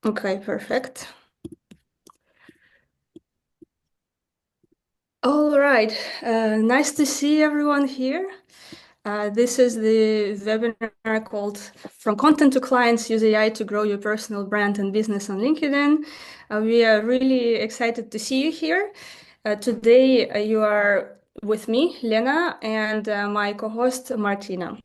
Okay, perfect. All right. Nice to see everyone here. This is the webinar called From Content to Clients, Use AI to Grow Your Personal Brand and Business on LinkedIn. We are really excited to see you here. Today, you are with me, Lena, and my co-host, Martina.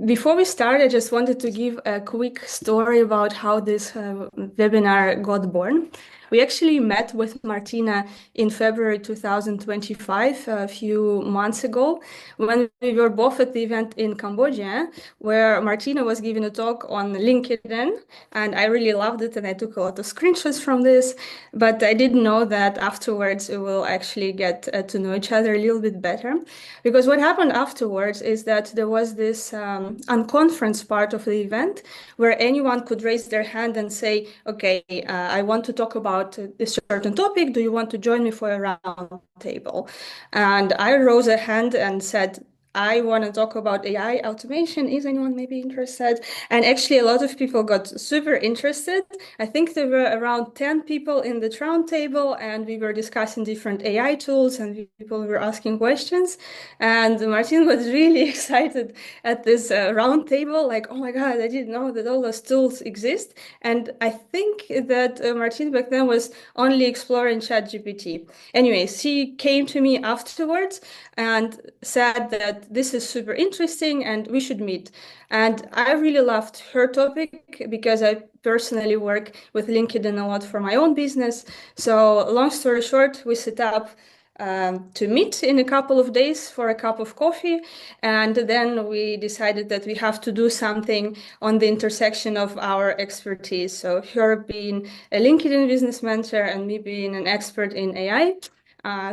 Before we start, I just wanted to give a quick story about how this webinar got born. We actually met with Martina in February 2025, a few months ago, when we were both at the event in Cambodia, where Martina was giving a talk on LinkedIn, and I really loved it, and I took a lot of screenshots from this, but I didn't know that afterwards we will actually get to know each other a little bit better. Because what happened afterwards is that there was this unconference part of the event where anyone could raise their hand and say, okay, I want to talk about this certain topic. Do you want to join me for a round table? And I rose a hand and said, I want to talk about AI automation. Is anyone maybe interested? And actually, a lot of people got super interested. I think there were around 10 people in the round table, and we were discussing different AI tools, and people were asking questions. And Martin was really excited at this round table, like, oh my God, I didn't know that all those tools exist. And I think that Martin back then was only exploring ChatGPT. Anyways, she came to me afterwards and said that this is super interesting and we should meet. And I really loved her topic because I personally work with LinkedIn a lot for my own business. So long story short, we set up to meet in a couple of days for a cup of coffee. And then we decided that we have to do something on the intersection of our expertise. So her being a LinkedIn business mentor and me being an expert in AI.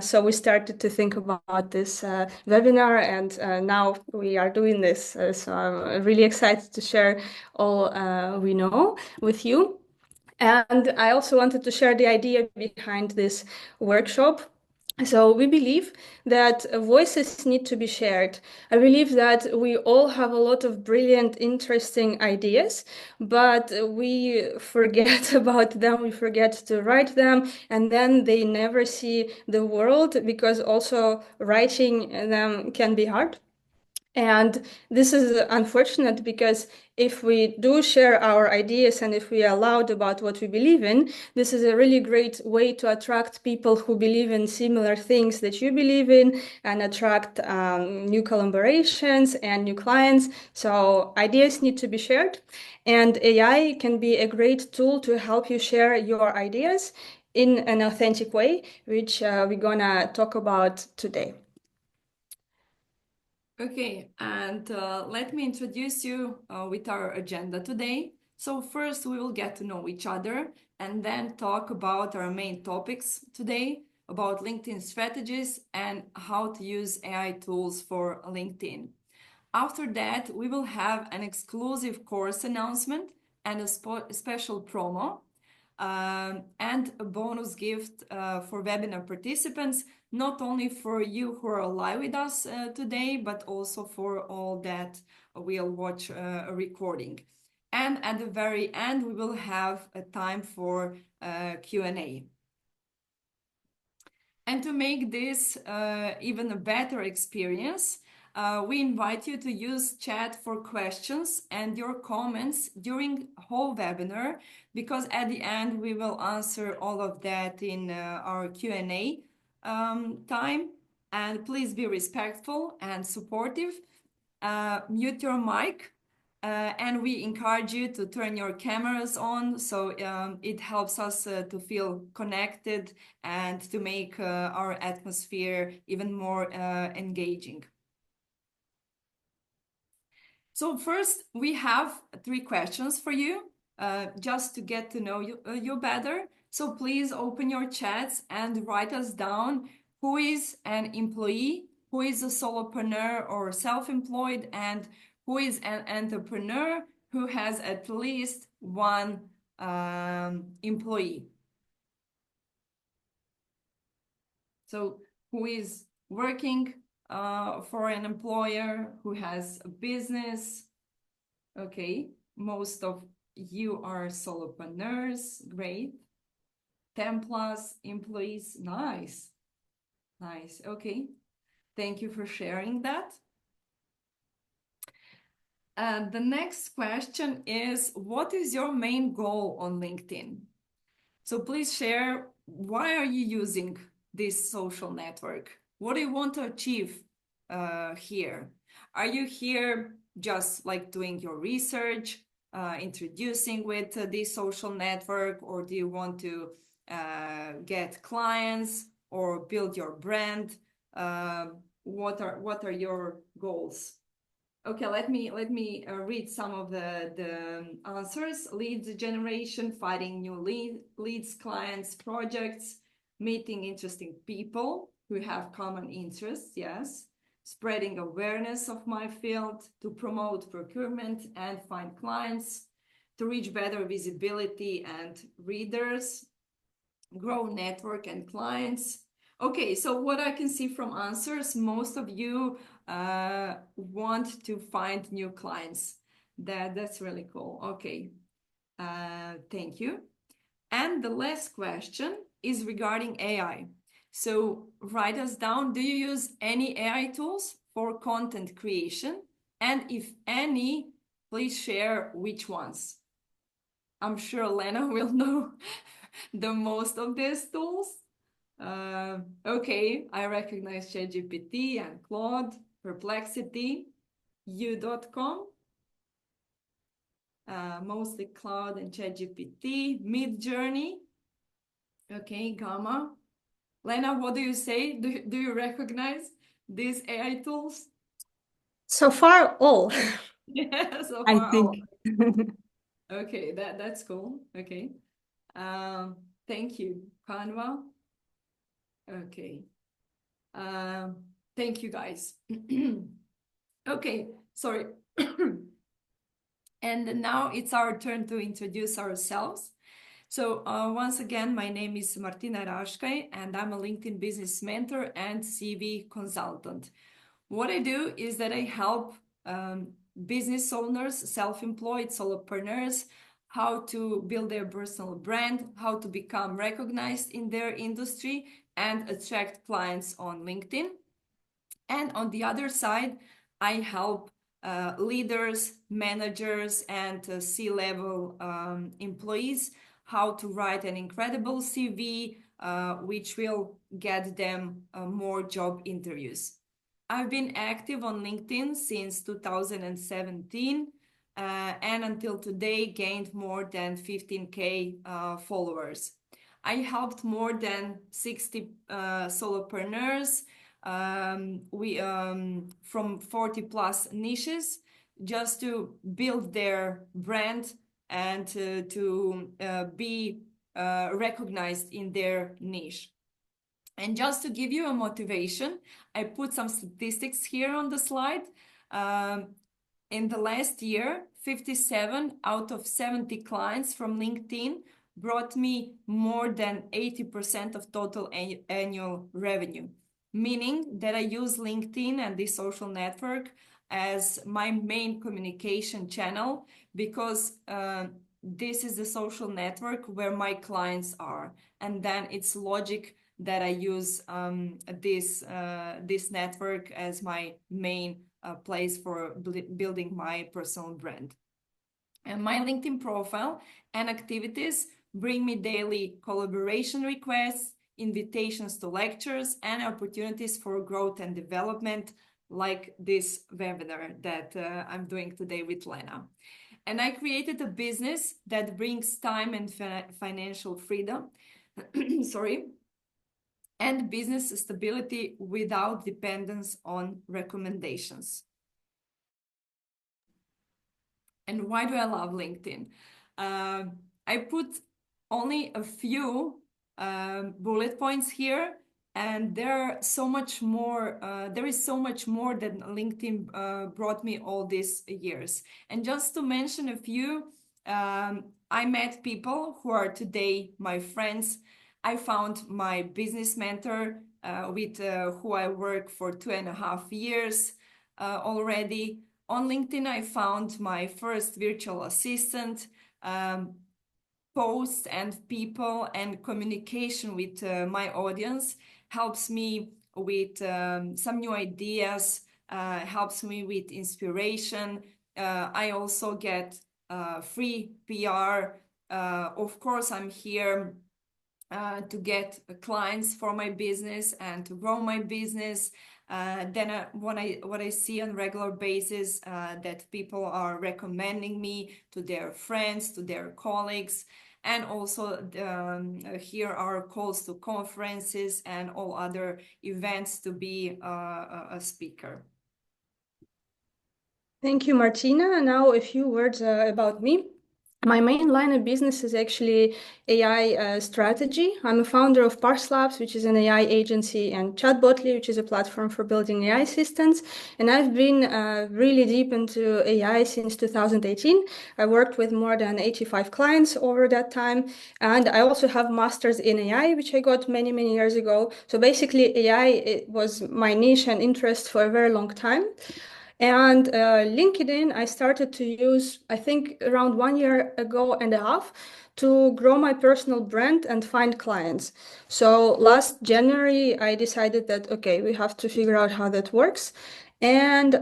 So we started to think about this webinar, and now we are doing this. So I'm really excited to share all we know with you. And I also wanted to share the idea behind this workshop. So we believe that voices need to be shared. I believe that we all have a lot of brilliant, interesting ideas, but we forget about them. We forget to write them, and then they never see the world because also writing them can be hard. And this is unfortunate because if we do share our ideas and if we are loud about what we believe in, this is a really great way to attract people who believe in similar things that you believe in and attract new collaborations and new clients. So ideas need to be shared, and AI can be a great tool to help you share your ideas in an authentic way, which we're gonna talk about today. Okay, and let me introduce you with our agenda today. So first we will get to know each other and then talk about our main topics today, about LinkedIn strategies and how to use AI tools for LinkedIn. After that, we will have an exclusive course announcement and a special promo and a bonus gift for webinar participants, not only for you who are live with us today, but also for all that will watch a recording. And at the very end, we will have a time for Q&A. And to make this even a better experience, we invite you to use chat for questions and your comments during whole webinar, because at the end we will answer all of that in our Q&A time. And please be respectful and supportive. Mute your mic. And we encourage you to turn your cameras on, so it helps us to feel connected and to make our atmosphere even more engaging. So first, we have 3 questions for you, just to get to know you better. So please open your chats and write us down who is an employee, who is a solopreneur or self-employed, and who is an entrepreneur who has at least one employee. So who is working for an employer, who has a business. Okay, most of you are solopreneurs. Great. 10 plus employees. Nice. Nice. Okay. Thank you for sharing that. The next question is, what is your main goal on LinkedIn? So please share, why are you using this social network? What do you want to achieve here? Are you here just like doing your research, introducing with this social network, or do you want to get clients or build your brand? What are your goals? Okay, let me read some of the answers. Leads generation, finding new leads, clients, projects, meeting interesting people who have common interests, yes. Spreading awareness of my field, to promote procurement and find clients, to reach better visibility and readers, grow network and clients. Okay, so what I can see from answers, most of you want to find new clients. That's really cool. Okay, thank you. And the last question is regarding AI. So write us down, do you use any AI tools for content creation? And if any, please share which ones. I'm sure Lena will know the most of these tools. Okay, I recognize ChatGPT and Claude, Perplexity, U.com, mostly Claude and ChatGPT, Midjourney, okay, Gamma. Lena, what do you say? Do you recognize these AI tools? So far, all. Yeah, so I far all. think. Okay, that's cool. Okay. Thank you, Canva. Okay. Thank you, guys. Okay, sorry. And now it's our turn to introduce ourselves. So once again, my name is Martina Raškaj, and I'm a LinkedIn business mentor and CV consultant. What I do is that I help business owners, self-employed solopreneurs, how to build their personal brand, how to become recognized in their industry and attract clients on LinkedIn. And on the other side, I help leaders, managers, and C-level employees how to write an incredible CV, which will get them more job interviews. I've been active on LinkedIn since 2017 and until today gained more than 15K followers. I helped more than 60 solopreneurs from 40 plus niches just to build their brand and to be recognized in their niche. And just to give you a motivation, I put some statistics here on the slide. In the last year, 57 out of 70 clients from LinkedIn brought me more than 80% of total annual revenue, meaning that I use LinkedIn and this social network as my main communication channel because this is the social network where my clients are. And then it's logic that I use this network as my main place for building my personal brand. And my LinkedIn profile and activities bring me daily collaboration requests, invitations to lectures, and opportunities for growth and development, like this webinar that I'm doing today with Lena. And I created a business that brings time and financial freedom, sorry, and business stability without dependence on recommendations. And why do I love LinkedIn? I put only a few bullet points here, and there is so much more that LinkedIn brought me all these years. And just to mention a few, I met people who are today my friends. I found my business mentor with who I work for 2.5 years already. On LinkedIn, I found my first virtual assistant. posts and people and communication with my audience helps me with some new ideas, helps me with inspiration. I also get free PR. Of course, I'm here to get clients for my business and to grow my business. Then what I see on regular basis that people are recommending me to their friends, to their colleagues, and also here are calls to conferences and all other events to be a speaker. Thank you, Martina. Now a few words about me. My main line of business is actually AI strategy. I'm a founder of Parse Labs, which is an AI agency, and Chatbotly, which is a platform for building AI assistants. And I've been really deep into AI since 2018. I worked with more than 85 clients over that time. And I also have masters in AI, which I got many, many years ago. So basically, AI was my niche and interest for a very long time. And LinkedIn, I started to use, I think, around 1 year ago and a half to grow my personal brand and find clients. So last January, I decided that, okay, we have to figure out how that works. And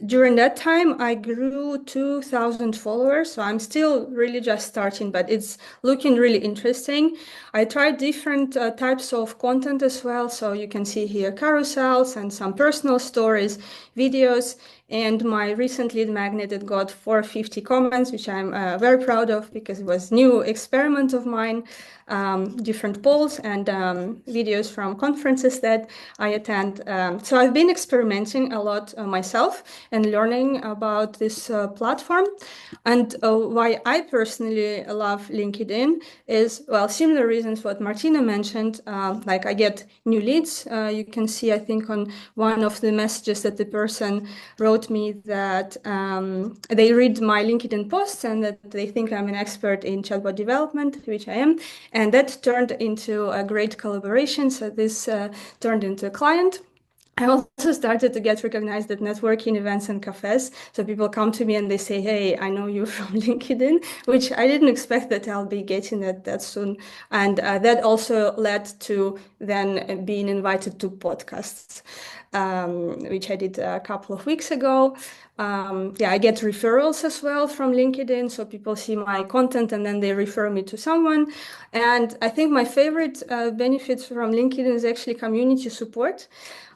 during that time, I grew 2,000 followers. So I'm still really just starting, but it's looking really interesting. I tried different types of content as well. So you can see here carousels and some personal stories, videos, and my recent lead magnet, it got 450 comments, which I'm very proud of because it was new experiment of mine, different polls and videos from conferences that I attend. So I've been experimenting a lot myself and learning about this platform. And why I personally love LinkedIn is, well, similar reasons what Martina mentioned, like I get new leads. You can see, I think, on one of the messages that the person wrote me that they read my LinkedIn posts and that they think I'm an expert in chatbot development, which I am. And that turned into a great collaboration. So this turned into a client. I also started to get recognized at networking events and cafes. So people come to me and they say, hey, I know you from LinkedIn, which I didn't expect that I'll be getting that soon. And that also led to then being invited to podcasts, which I did a couple of weeks ago. Yeah, I get referrals as well from LinkedIn. So people see my content and then they refer me to someone. And I think my favorite benefits from LinkedIn is actually community support.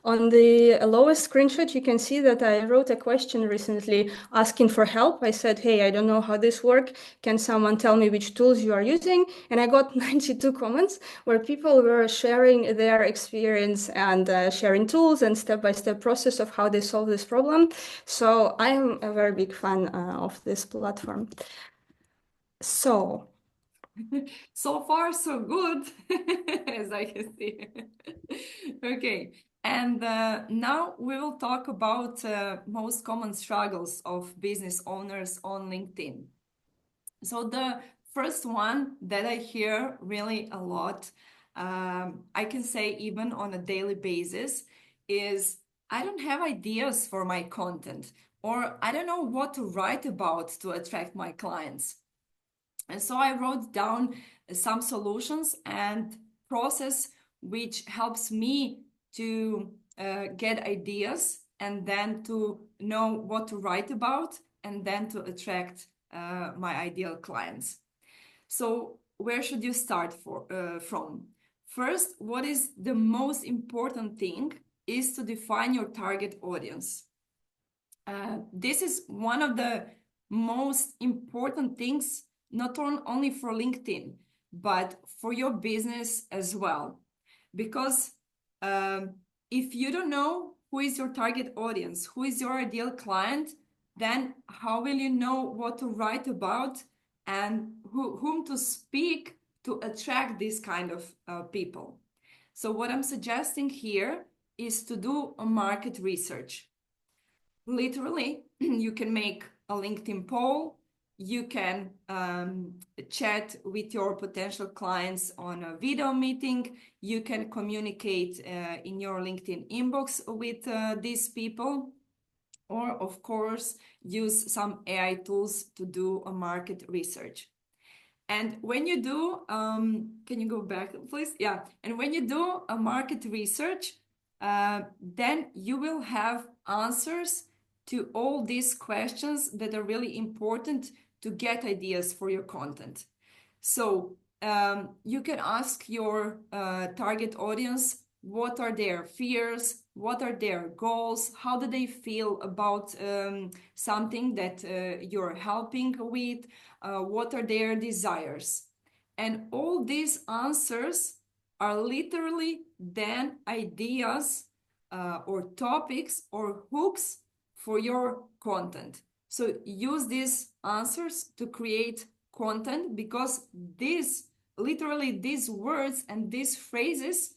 On the lowest screenshot, you can see that I wrote a question recently asking for help. I said, hey, I don't know how this works. Can someone tell me which tools you are using? And I got 92 comments where people were sharing their experience and sharing tools and step-by-step process of how they solve this problem. So I am a very big fan of this platform. So far, so good, as I can see. Okay, and now we will talk about most common struggles of business owners on LinkedIn. So the first one that I hear really a lot, I can say even on a daily basis, is I don't have ideas for my content, or I don't know what to write about to attract my clients. And so I wrote down some solutions and process which helps me to get ideas and then to know what to write about and then to attract my ideal clients. So where should you start from? First, what is the most important thing is to define your target audience. This is one of the most important things, not only for LinkedIn, but for your business as well. Because if you don't know who is your target audience, who is your ideal client, then how will you know what to write about and whom to speak to attract this kind of people? So what I'm suggesting here is to do a market research. Literally, you can make a LinkedIn poll, you can chat with your potential clients on a video meeting, you can communicate in your LinkedIn inbox with these people. or of course, use some AI tools to do a market research. And when you do, can you go back, please? Yeah. And when you do a market research, then you will have answers to all these questions that are really important to get ideas for your content. So you can ask your target audience, what are their fears, what are their goals, how do they feel about something that you're helping with, what are their desires. And all these answers are literally then ideas or topics or hooks for your content. So use these answers to create content, because literally these words and these phrases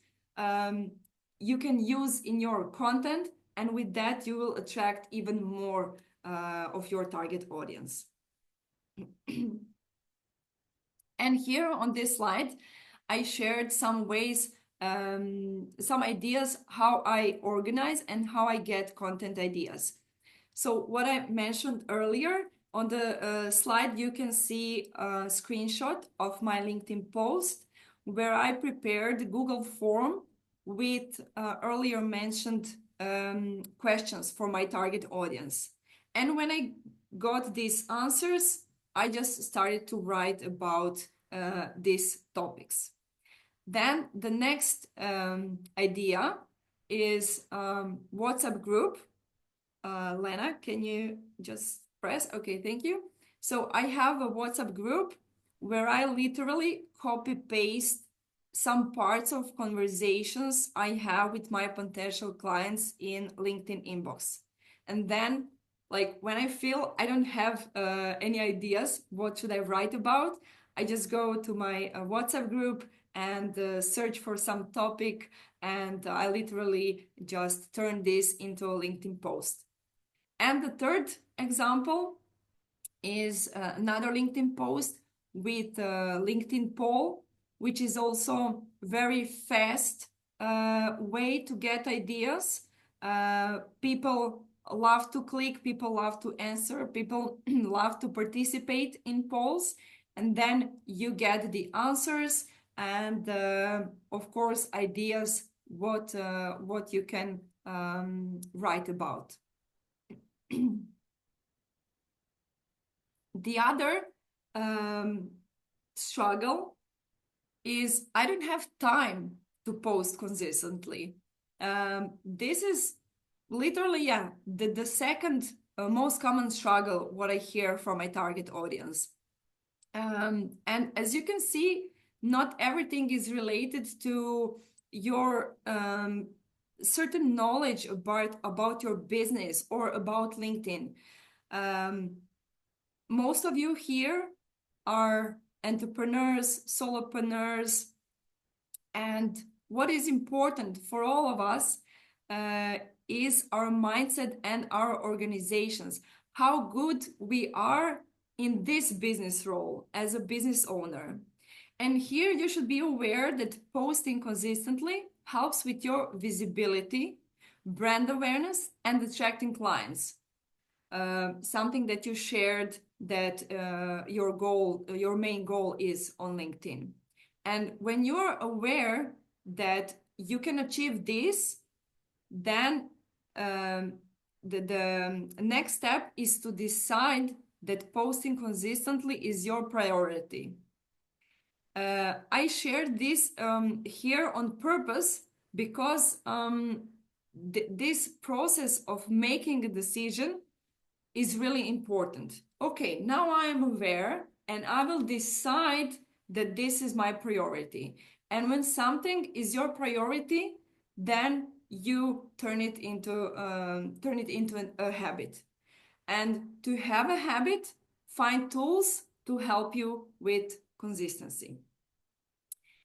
you can use in your content, and with that you will attract even more of your target audience. And here on this slide, I shared some ways, some ideas how I organize and how I get content ideas. So what I mentioned earlier, on the slide, you can see a screenshot of my LinkedIn post where I prepared a Google form with earlier mentioned questions for my target audience. And when I got these answers, I just started to write about these topics. Then the next idea is WhatsApp group. Lena, can you just press? Okay, thank you. So I have a WhatsApp group where I literally copy paste some parts of conversations I have with my potential clients in LinkedIn inbox. And then, like, when I feel I don't have any ideas, what should I write about? I just go to my WhatsApp group and search for some topic, and I literally just turn this into a LinkedIn post. And the third example is another LinkedIn post with a LinkedIn poll, which is also very fast way to get ideas. People love to click, people love to answer, people love to participate in polls, and then you get the answers and of course ideas what you can write about. The other struggle is I don't have time to post consistently. This is literally, yeah, the second most common struggle what I hear from my target audience. And as you can see, not everything is related to your certain knowledge about your business or about LinkedIn. Most of you here are entrepreneurs, solopreneurs, and what is important for all of us is our mindset and our organizations, how good we are in this business role as a business owner. And here you should be aware that posting consistently helps with your visibility, brand awareness, and attracting clients. Something that you shared that your main goal is on LinkedIn. And when you're aware that you can achieve this, then the next step is to decide that posting consistently is your priority. I shared this here on purpose because this process of making a decision is really important. Okay, now I am aware and I will decide that this is my priority. And when something is your priority, then you turn it into a habit. And to have a habit, find tools to help you with consistency.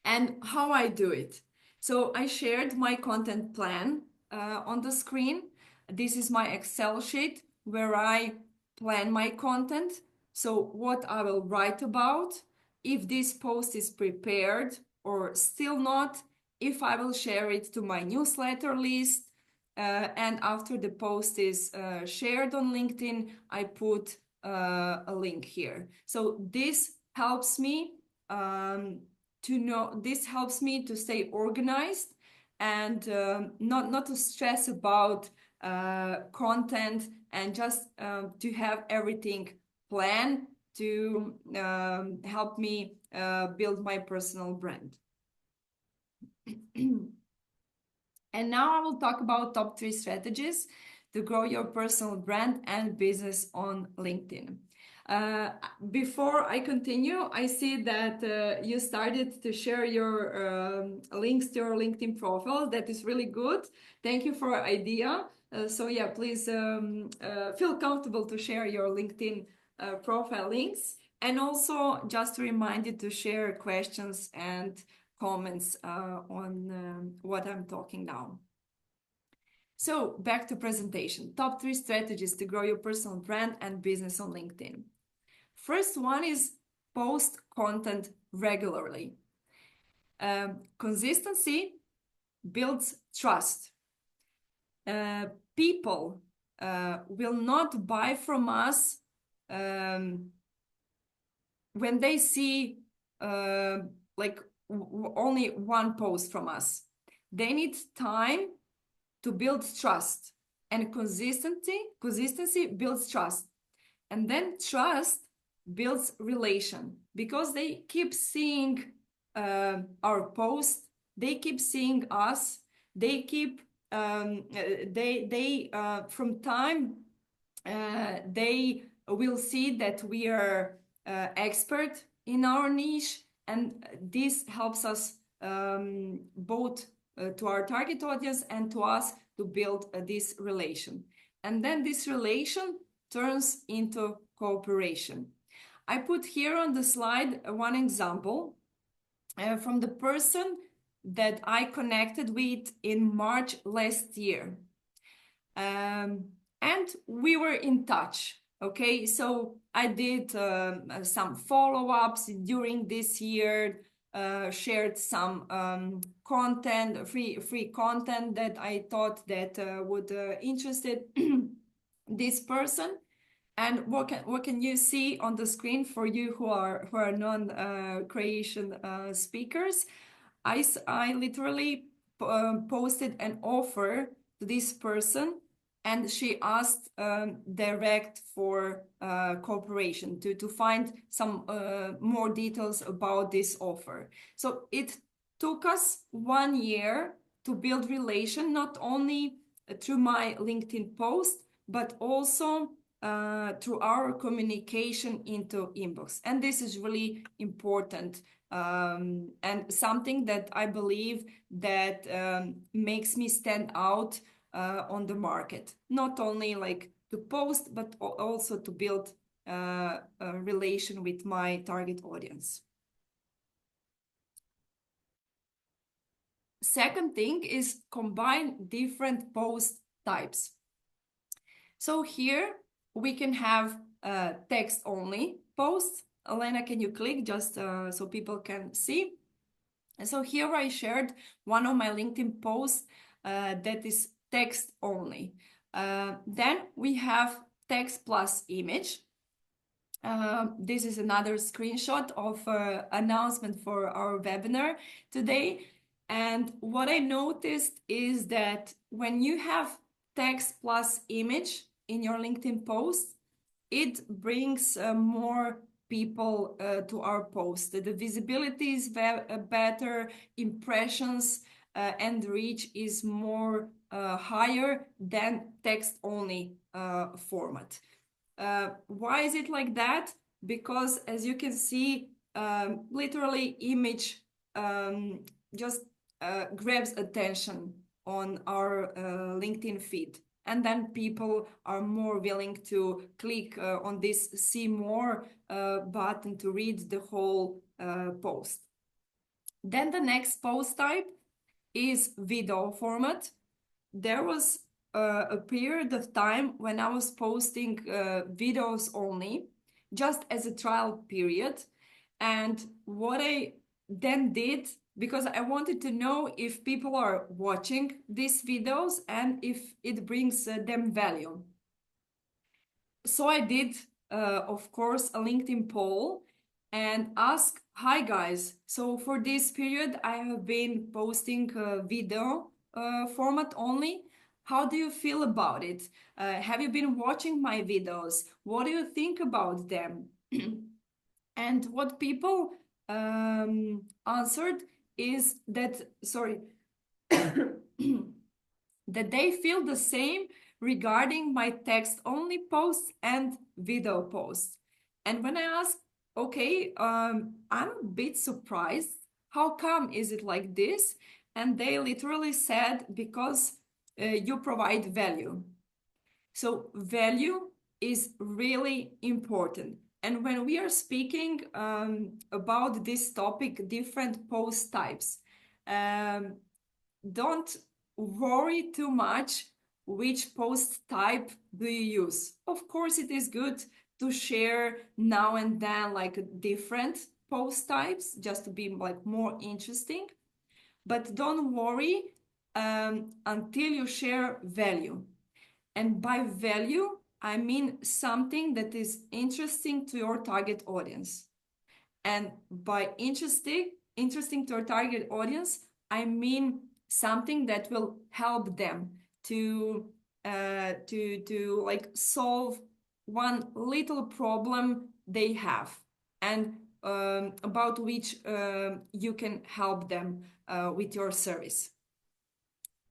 And how I do it. So I shared my content plan on the screen. This is my Excel sheet where I plan my content. So what I will write about, if this post is prepared or still not, if I will share it to my newsletter list, and after the post is shared on LinkedIn, I put a link here. So this helps me to stay organized and not to stress about content, and just to have everything planned to help me build my personal brand. And now I will talk about top 3 strategies to grow your personal brand and business on LinkedIn. Before I continue, I see that you started to share your links to your LinkedIn profile. That is really good. Thank you for idea. So yeah, please feel comfortable to share your LinkedIn profile links. And also just to remind you to share questions and comments on what I'm talking now. So back to presentation. Top 3 strategies to grow your personal brand and business on LinkedIn. First one is post content regularly. Consistency builds trust. People will not buy from us when they see like only one post from us. They need time to build trust, and consistency builds trust, and then trust builds relation, because they keep seeing our post, they keep seeing us, they keep from time they will see that we are expert in our niche, and this helps us both to our target audience and to us to build this relation. And then this relation turns into cooperation. I put here on the slide one example from the person that I connected with in March last year. And we were in touch. Okay, so I did some follow-ups during this year, shared some content, free content that I thought that would interested this person. And what can you see on the screen for you who are non-creation speakers? I literally posted an offer to this person, and she asked direct for cooperation to find some more details about this offer. So it took us 1 year to build relation, not only through my LinkedIn post, but also through our communication into inbox. And this is really important, and something that I believe that makes me stand out on the market, not only like to post, but also to build a relation with my target audience. Second thing is combine different post types. So here we can have text only posts. Lena, can you click just so people can see? And so here I shared one of my LinkedIn posts that is text only. Then we have text plus image. This is another screenshot of announcement for our webinar today. And what I noticed is that when you have text plus image in your LinkedIn post, it brings more people to our post. The visibility is better, impressions and reach is more higher than text only format. Why is it like that? Because as you can see, literally image just grabs attention on our LinkedIn feed. And then people are more willing to click on this see more button to read the whole post. Then the next post type is video format. There was a period of time when I was posting videos only, just as a trial period. And what I then did because I wanted to know if people are watching these videos and if it brings them value. So I did, of course, a LinkedIn poll and asked, hi guys, so for this period I have been posting video format only. How do you feel about it? Have you been watching my videos? What do you think about them? And what people answered is that, sorry, that they feel the same regarding my text-only posts and video posts. And when I asked, okay, I'm a bit surprised. How come is it like this? And they literally said, because you provide value. So value is really important. And when we are speaking about this topic, different post types, don't worry too much which post type do you use. Of course, it is good to share now and then like different post types just to be like more interesting. But don't worry until you share value. And by value, I mean something that is interesting to your target audience. And by interesting to your target audience, I mean something that will help them to like solve one little problem they have, and about which you can help them with your service.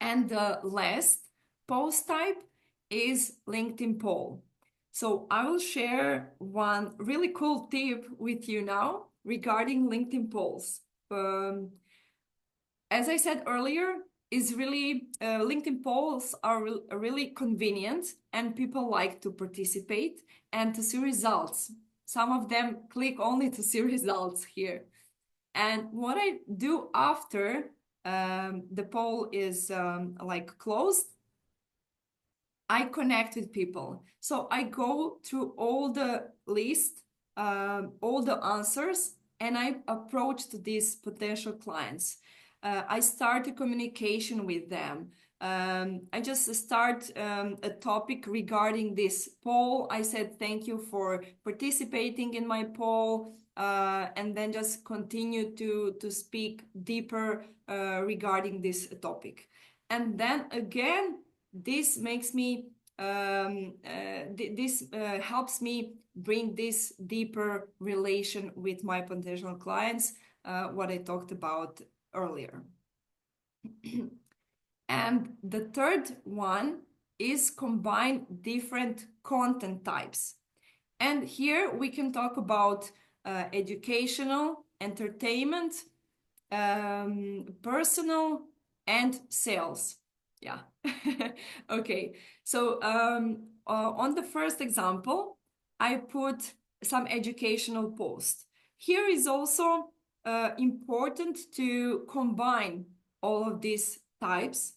And the last post type is LinkedIn poll. So I will share one really cool tip with you now regarding LinkedIn polls. As I said earlier, is really LinkedIn polls are really convenient, and people like to participate and to see results. Some of them click only to see results here. And what I do after the poll is like closed, I connect with people. So I go through all the list, all the answers, and I approach to these potential clients. I start a communication with them. I just start a topic regarding this poll. I said, thank you for participating in my poll. And then just continue to speak deeper regarding this topic. And then again, this makes me this helps me bring this deeper relation with my potential clients, what I talked about earlier. And the third one is combine different content types. And here we can talk about educational, entertainment, personal, and sales. Yeah. Okay. So on the first example, I put some educational post. Here is also important to combine all of these types,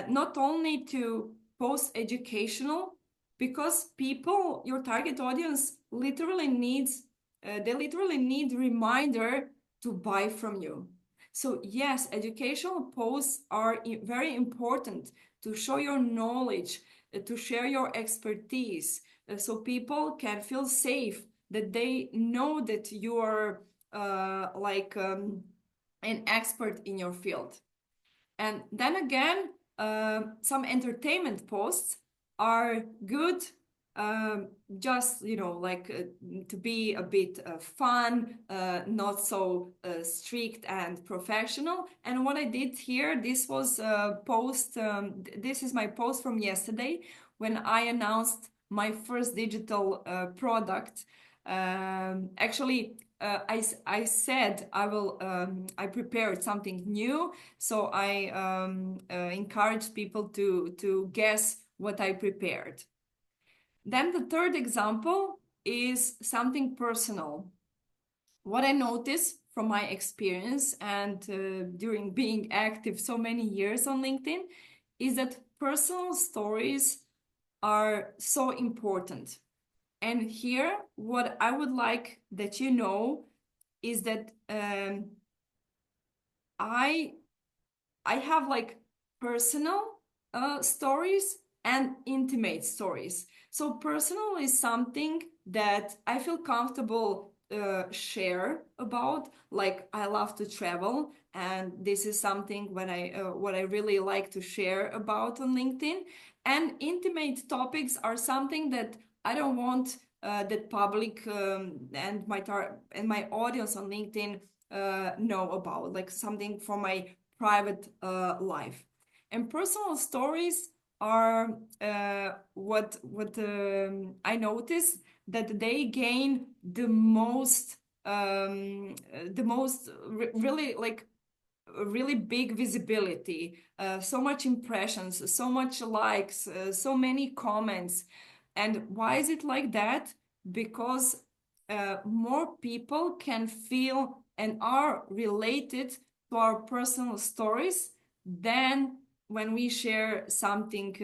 not only to post educational, because people, your target audience, literally needs, they literally need reminder to buy from you. So yes, educational posts are very important to show your knowledge, to share your expertise, so people can feel safe, that they know that you are an expert in your field. And then again, some entertainment posts are good, just, you know, like to be a bit fun, not so strict and professional. And what I did here, this was a post, this is my post from yesterday when I announced my first digital product. Actually, I said I prepared something new, so I encouraged people to guess what I prepared. Then the third example is something personal. What I noticed from my experience and during being active so many years on LinkedIn is that personal stories are so important. And here, what I would like that you know is that I have like personal stories and intimate stories. So personal is something that I feel comfortable share about. Like I love to travel, and this is something when what I really like to share about on LinkedIn. And intimate topics are something that I don't want that public and my audience on LinkedIn know about, like something for my private life. And personal stories are what I notice that they gain the most really like really big visibility, so much impressions, so much likes, so many comments. And why is it like that? Because more people can feel and are related to our personal stories than when we share something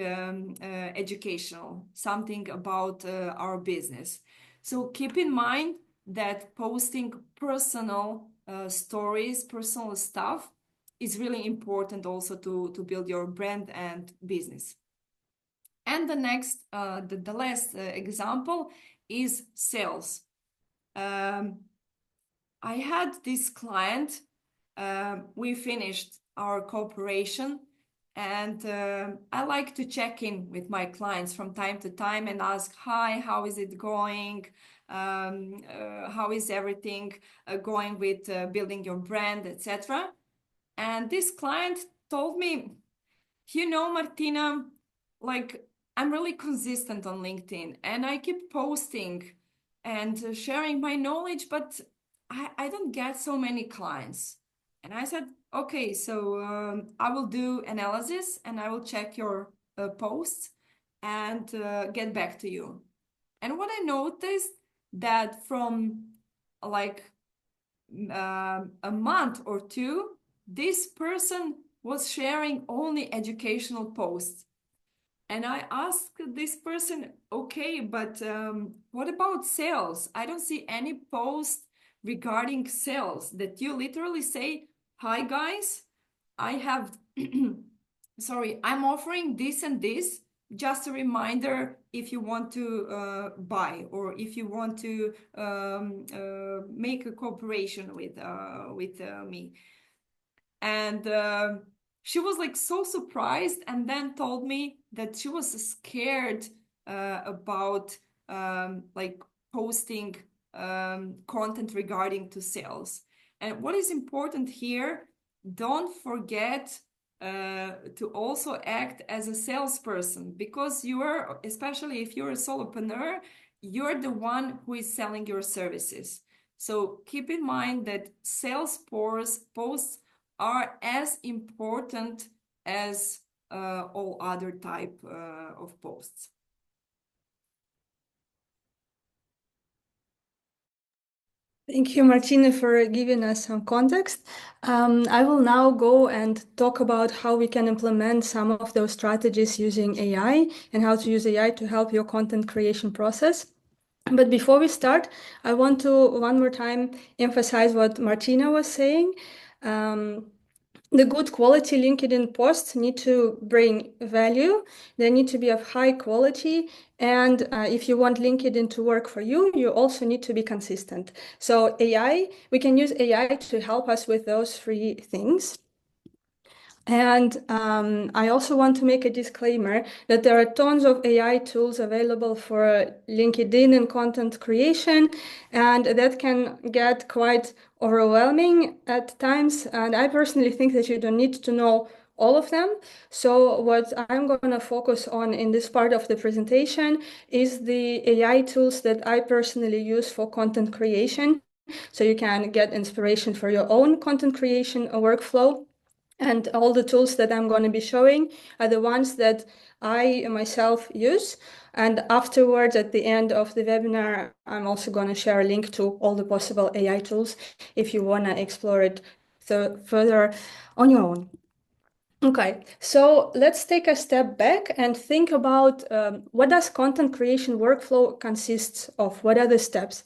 educational, something about our business. So keep in mind that posting personal stories, personal stuff is really important also to build your brand and business. And the next, the last example is sales. I had this client, we finished our cooperation, and I like to check in with my clients from time to time and ask, hi, how is it going? How is everything going with building your brand, etc. And this client told me, you know, Martina, like I'm really consistent on LinkedIn and I keep posting and sharing my knowledge, but I don't get so many clients. And I said, okay, so I will do analysis and I will check your posts and get back to you. And what I noticed that from like a month or two, this person was sharing only educational posts. And I asked this person, okay, but what about sales? I don't see any post regarding sales that you literally say, hi guys, I have, sorry, I'm offering this and this. Just a reminder if you want to buy or if you want to make a cooperation with me. And she was like so surprised and then told me that she was scared about like posting content regarding to sales. And what is important here, don't forget to also act as a salesperson, because you are, especially if you're a solopreneur, you're the one who is selling your services. So keep in mind that sales posts are as important as all other type of posts. Thank you, Martina, for giving us some context. I will now go and talk about how we can implement some of those strategies using AI and how to use AI to help your content creation process. But before we start, I want to one more time emphasize what Martina was saying. The good quality LinkedIn posts need to bring value. They need to be of high quality. And if you want LinkedIn to work for you, you also need to be consistent. So we can use AI to help us with those three things. And I also want to make a disclaimer that there are tons of AI tools available for LinkedIn and content creation, and that can get quite overwhelming at times. And I personally think that you don't need to know all of them. So what I'm going to focus on in this part of the presentation is the AI tools that I personally use for content creation. So you can get inspiration for your own content creation workflow. And all the tools that I'm going to be showing are the ones that I myself use. And afterwards, at the end of the webinar, I'm also going to share a link to all the possible AI tools if you want to explore it further on your own. Okay, so let's take a step back and think about what does content creation workflow consists of? What are the steps?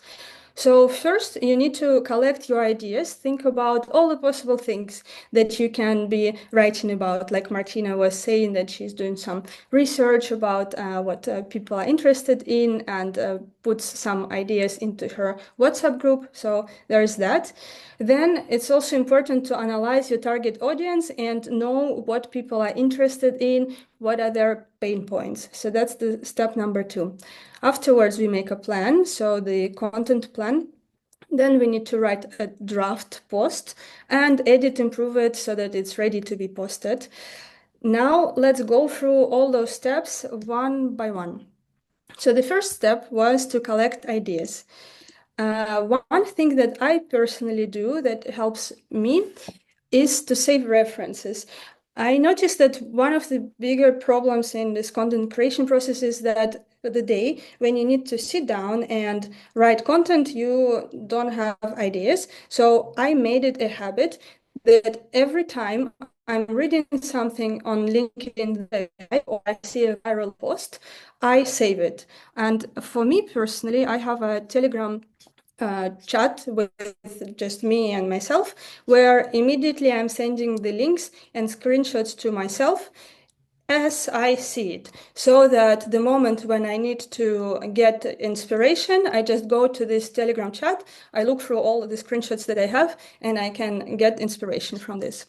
So first, you need to collect your ideas. Think about all the possible things that you can be writing about. Like Martina was saying that she's doing some research about what people are interested in and puts some ideas into her WhatsApp group. So there's that. Then it's also important to analyze your target audience and know what people are interested in, what are their pain points. So that's the step number 2. Afterwards, we make a plan, so the content plan. Then we need to write a draft post and edit, improve it so that it's ready to be posted. Now let's go through all those steps one by one. So the first step was to collect ideas. One thing that I personally do that helps me is to save references. I noticed that one of the bigger problems in this content creation process is that the day when you need to sit down and write content, you don't have ideas. So I made it a habit that every time I'm reading something on LinkedIn or I see a viral post, I save it. And for me personally, I have a Telegram chat with just me and myself, where immediately I'm sending the links and screenshots to myself as I see it, so that the moment when I need to get inspiration, I just go to this Telegram chat, I look through all the screenshots that I have, and I can get inspiration from this.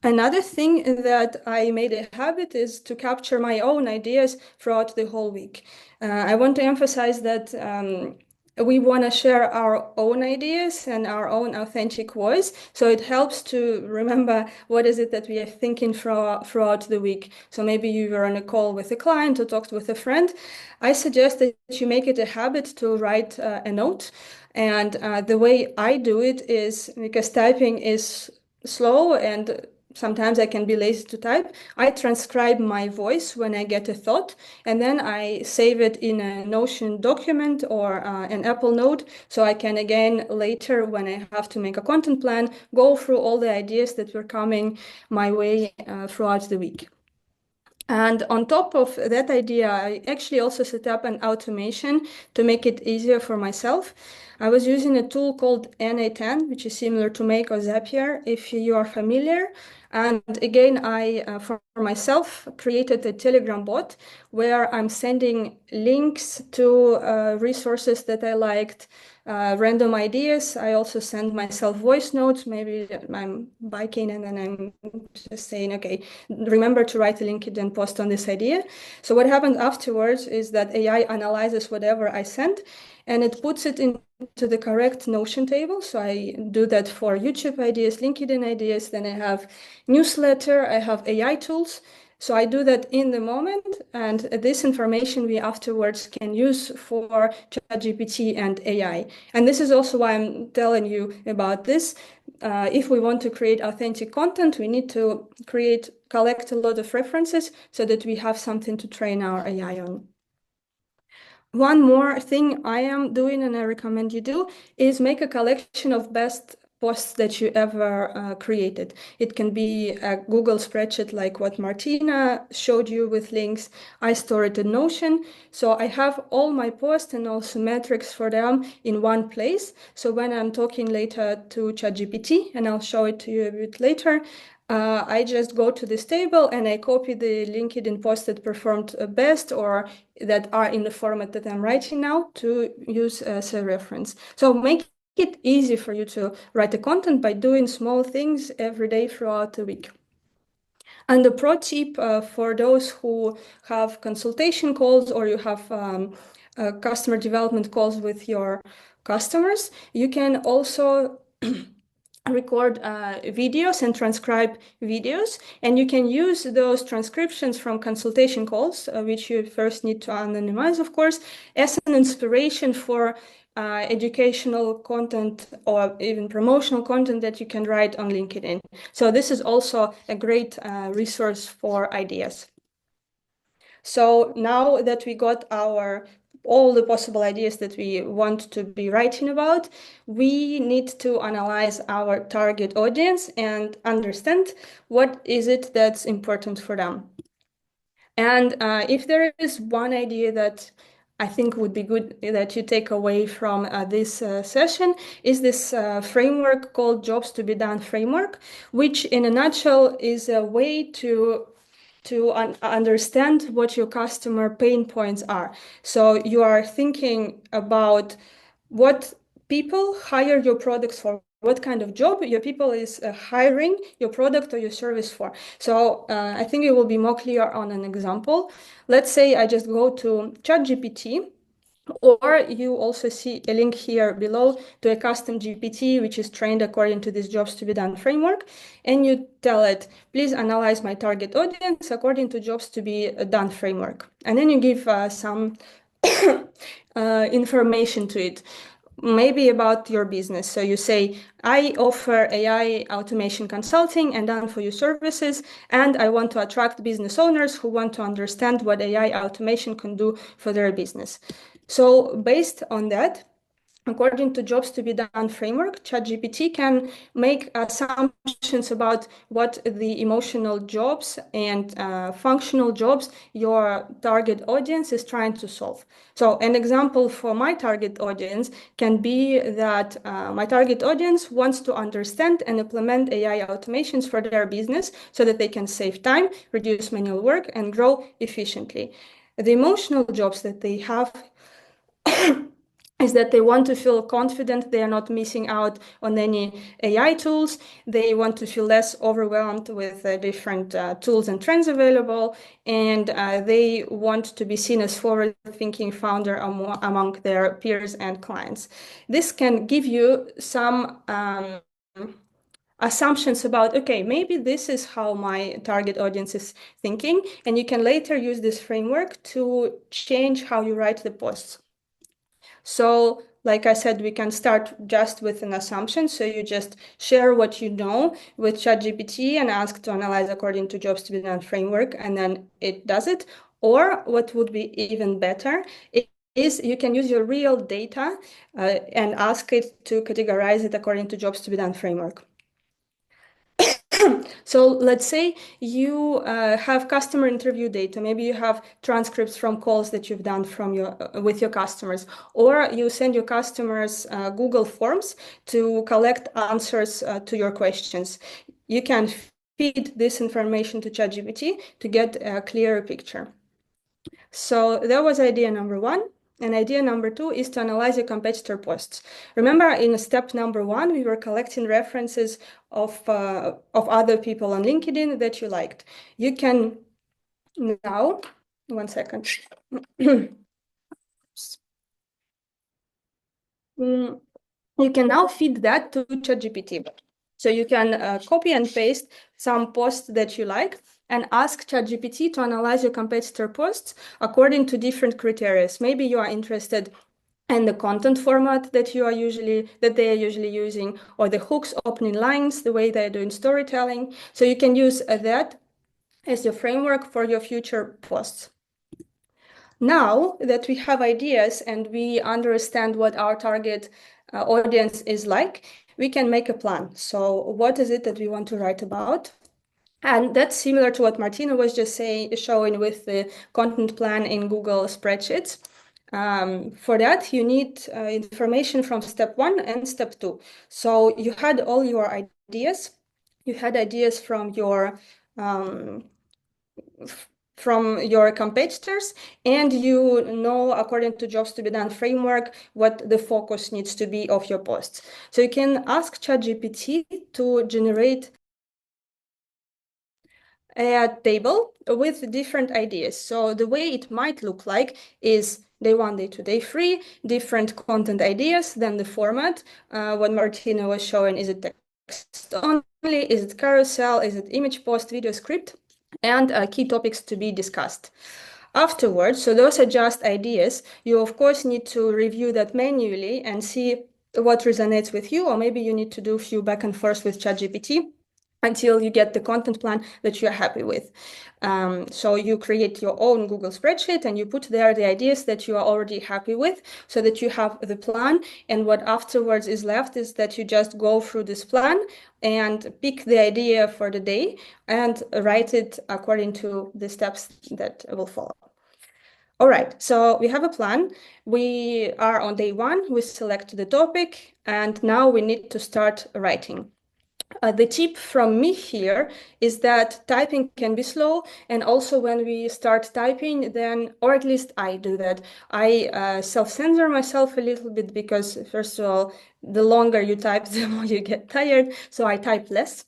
Another thing that I made a habit is to capture my own ideas throughout the whole week. I want to emphasize that we want to share our own ideas and our own authentic voice. So it helps to remember what is it that we are thinking throughout the week. So maybe you were on a call with a client or talked with a friend. I suggest that you make it a habit to write a note. And the way I do it is because typing is slow and sometimes I can be lazy to type. I transcribe my voice when I get a thought, and then I save it in a Notion document or an Apple Note, so I can again later, when I have to make a content plan, go through all the ideas that were coming my way throughout the week. And on top of that idea, I actually also set up an automation to make it easier for myself. I was using a tool called NA10, which is similar to Make or Zapier, if you are familiar. And again, I, for myself, created a Telegram bot where I'm sending links to resources that I liked, random ideas. I also send myself voice notes. Maybe I'm biking and then I'm just saying, okay, remember to write a LinkedIn post on this idea. So what happened afterwards is that AI analyzes whatever I send and it puts it into the correct Notion table. So I do that for YouTube ideas, LinkedIn ideas. Then I have newsletter, I have AI tools. So I do that in the moment, and this information we afterwards can use for ChatGPT and AI. And this is also why I'm telling you about this. If we want to create authentic content, we need to collect a lot of references so that we have something to train our AI on. One more thing I am doing and I recommend you do is make a collection of best posts that you ever created. It can be a Google spreadsheet like what Martina showed you with links. I store it in Notion. So I have all my posts and also metrics for them in one place. So when I'm talking later to ChatGPT, and I'll show it to you a bit later, I just go to this table and I copy the LinkedIn posts that performed best or that are in the format that I'm writing now to use as a reference. So make it easy for you to write the content by doing small things every day throughout the week. And the pro tip for those who have consultation calls or you have customer development calls with your customers, you can also record videos and transcribe videos, and you can use those transcriptions from consultation calls, which you first need to anonymize, of course, as an inspiration for educational content or even promotional content that you can write on LinkedIn. So this is also a great resource for ideas. So now that we got all the possible ideas that we want to be writing about, we need to analyze our target audience and understand what is it that's important for them. And if there is one idea that I think would be good that you take away from this session is this framework called Jobs to be Done framework, which in a nutshell is a way to understand what your customer pain points are. So you are thinking about what people hire your products for, what kind of job your people is hiring your product or your service for. So I think it will be more clear on an example. Let's say I just go to ChatGPT, or you also see a link here below to a custom GPT, which is trained according to this Jobs to be Done framework. And you tell it, please analyze my target audience according to Jobs to be Done framework. And then you give some information to it, maybe about your business. So you say, I offer AI automation consulting and done for you services, and I want to attract business owners who want to understand what AI automation can do for their business. So based on that, according to Jobs to be Done framework, ChatGPT can make assumptions about what the emotional jobs and functional jobs your target audience is trying to solve. So an example for my target audience can be that my target audience wants to understand and implement AI automations for their business so that they can save time, reduce manual work, and grow efficiently. The emotional jobs that they have is that they want to feel confident they are not missing out on any AI tools. They want to feel less overwhelmed with different tools and trends available. And they want to be seen as forward-thinking founder among their peers and clients. This can give you some assumptions about, okay, maybe this is how my target audience is thinking. And you can later use this framework to change how you write the posts. So like I said, we can start just with an assumption. So you just share what you know with ChatGPT and ask to analyze according to Jobs to be Done framework, and then it does it. Or what would be even better is you can use your real data and ask it to categorize it according to Jobs to be Done framework. So let's say you have customer interview data. Maybe you have transcripts from calls that you've done with your customers, or you send your customers Google Forms to collect answers to your questions. You can feed this information to ChatGPT to get a clearer picture. So that was idea number one. And idea number two is to analyze your competitor posts. Remember, in step number one, we were collecting references of other people on LinkedIn that you liked. You can now, one second. You can now feed that to ChatGPT. So you can copy and paste some posts that you like and ask ChatGPT to analyze your competitor posts according to different criteria. Maybe you are interested in the content format that they are usually using, or the hooks, opening lines, the way they're doing storytelling. So you can use that as your framework for your future posts. Now that we have ideas and we understand what our target audience is like, we can make a plan. So what is it that we want to write about? And that's similar to what Martina was just showing with the content plan in Google Spreadsheets. For that, you need information from step one and step two. So you had all your ideas. You had ideas from your competitors, and you know, according to Jobs to be Done framework, what the focus needs to be of your posts. So you can ask ChatGPT to generate a table with different ideas. So the way it might look like is day one, day two, day three, different content ideas, then the format. What Martina was showing, is it text only, is it carousel, is it image post, video script, and key topics to be discussed. Afterwards, so those are just ideas. You, of course, need to review that manually and see what resonates with you, or maybe you need to do a few back and forth with ChatGPT until you get the content plan that you're happy with. So you create your own Google spreadsheet and you put there the ideas that you are already happy with, so that you have the plan. And what afterwards is left is that you just go through this plan and pick the idea for the day and write it according to the steps that will follow. All right, so we have a plan. We are on day one, we select the topic, and now we need to start writing. The tip from me here is that typing can be slow, and also when we start typing, then, or at least I do that, I self-censor myself a little bit because, first of all, the longer you type, the more you get tired, so I type less.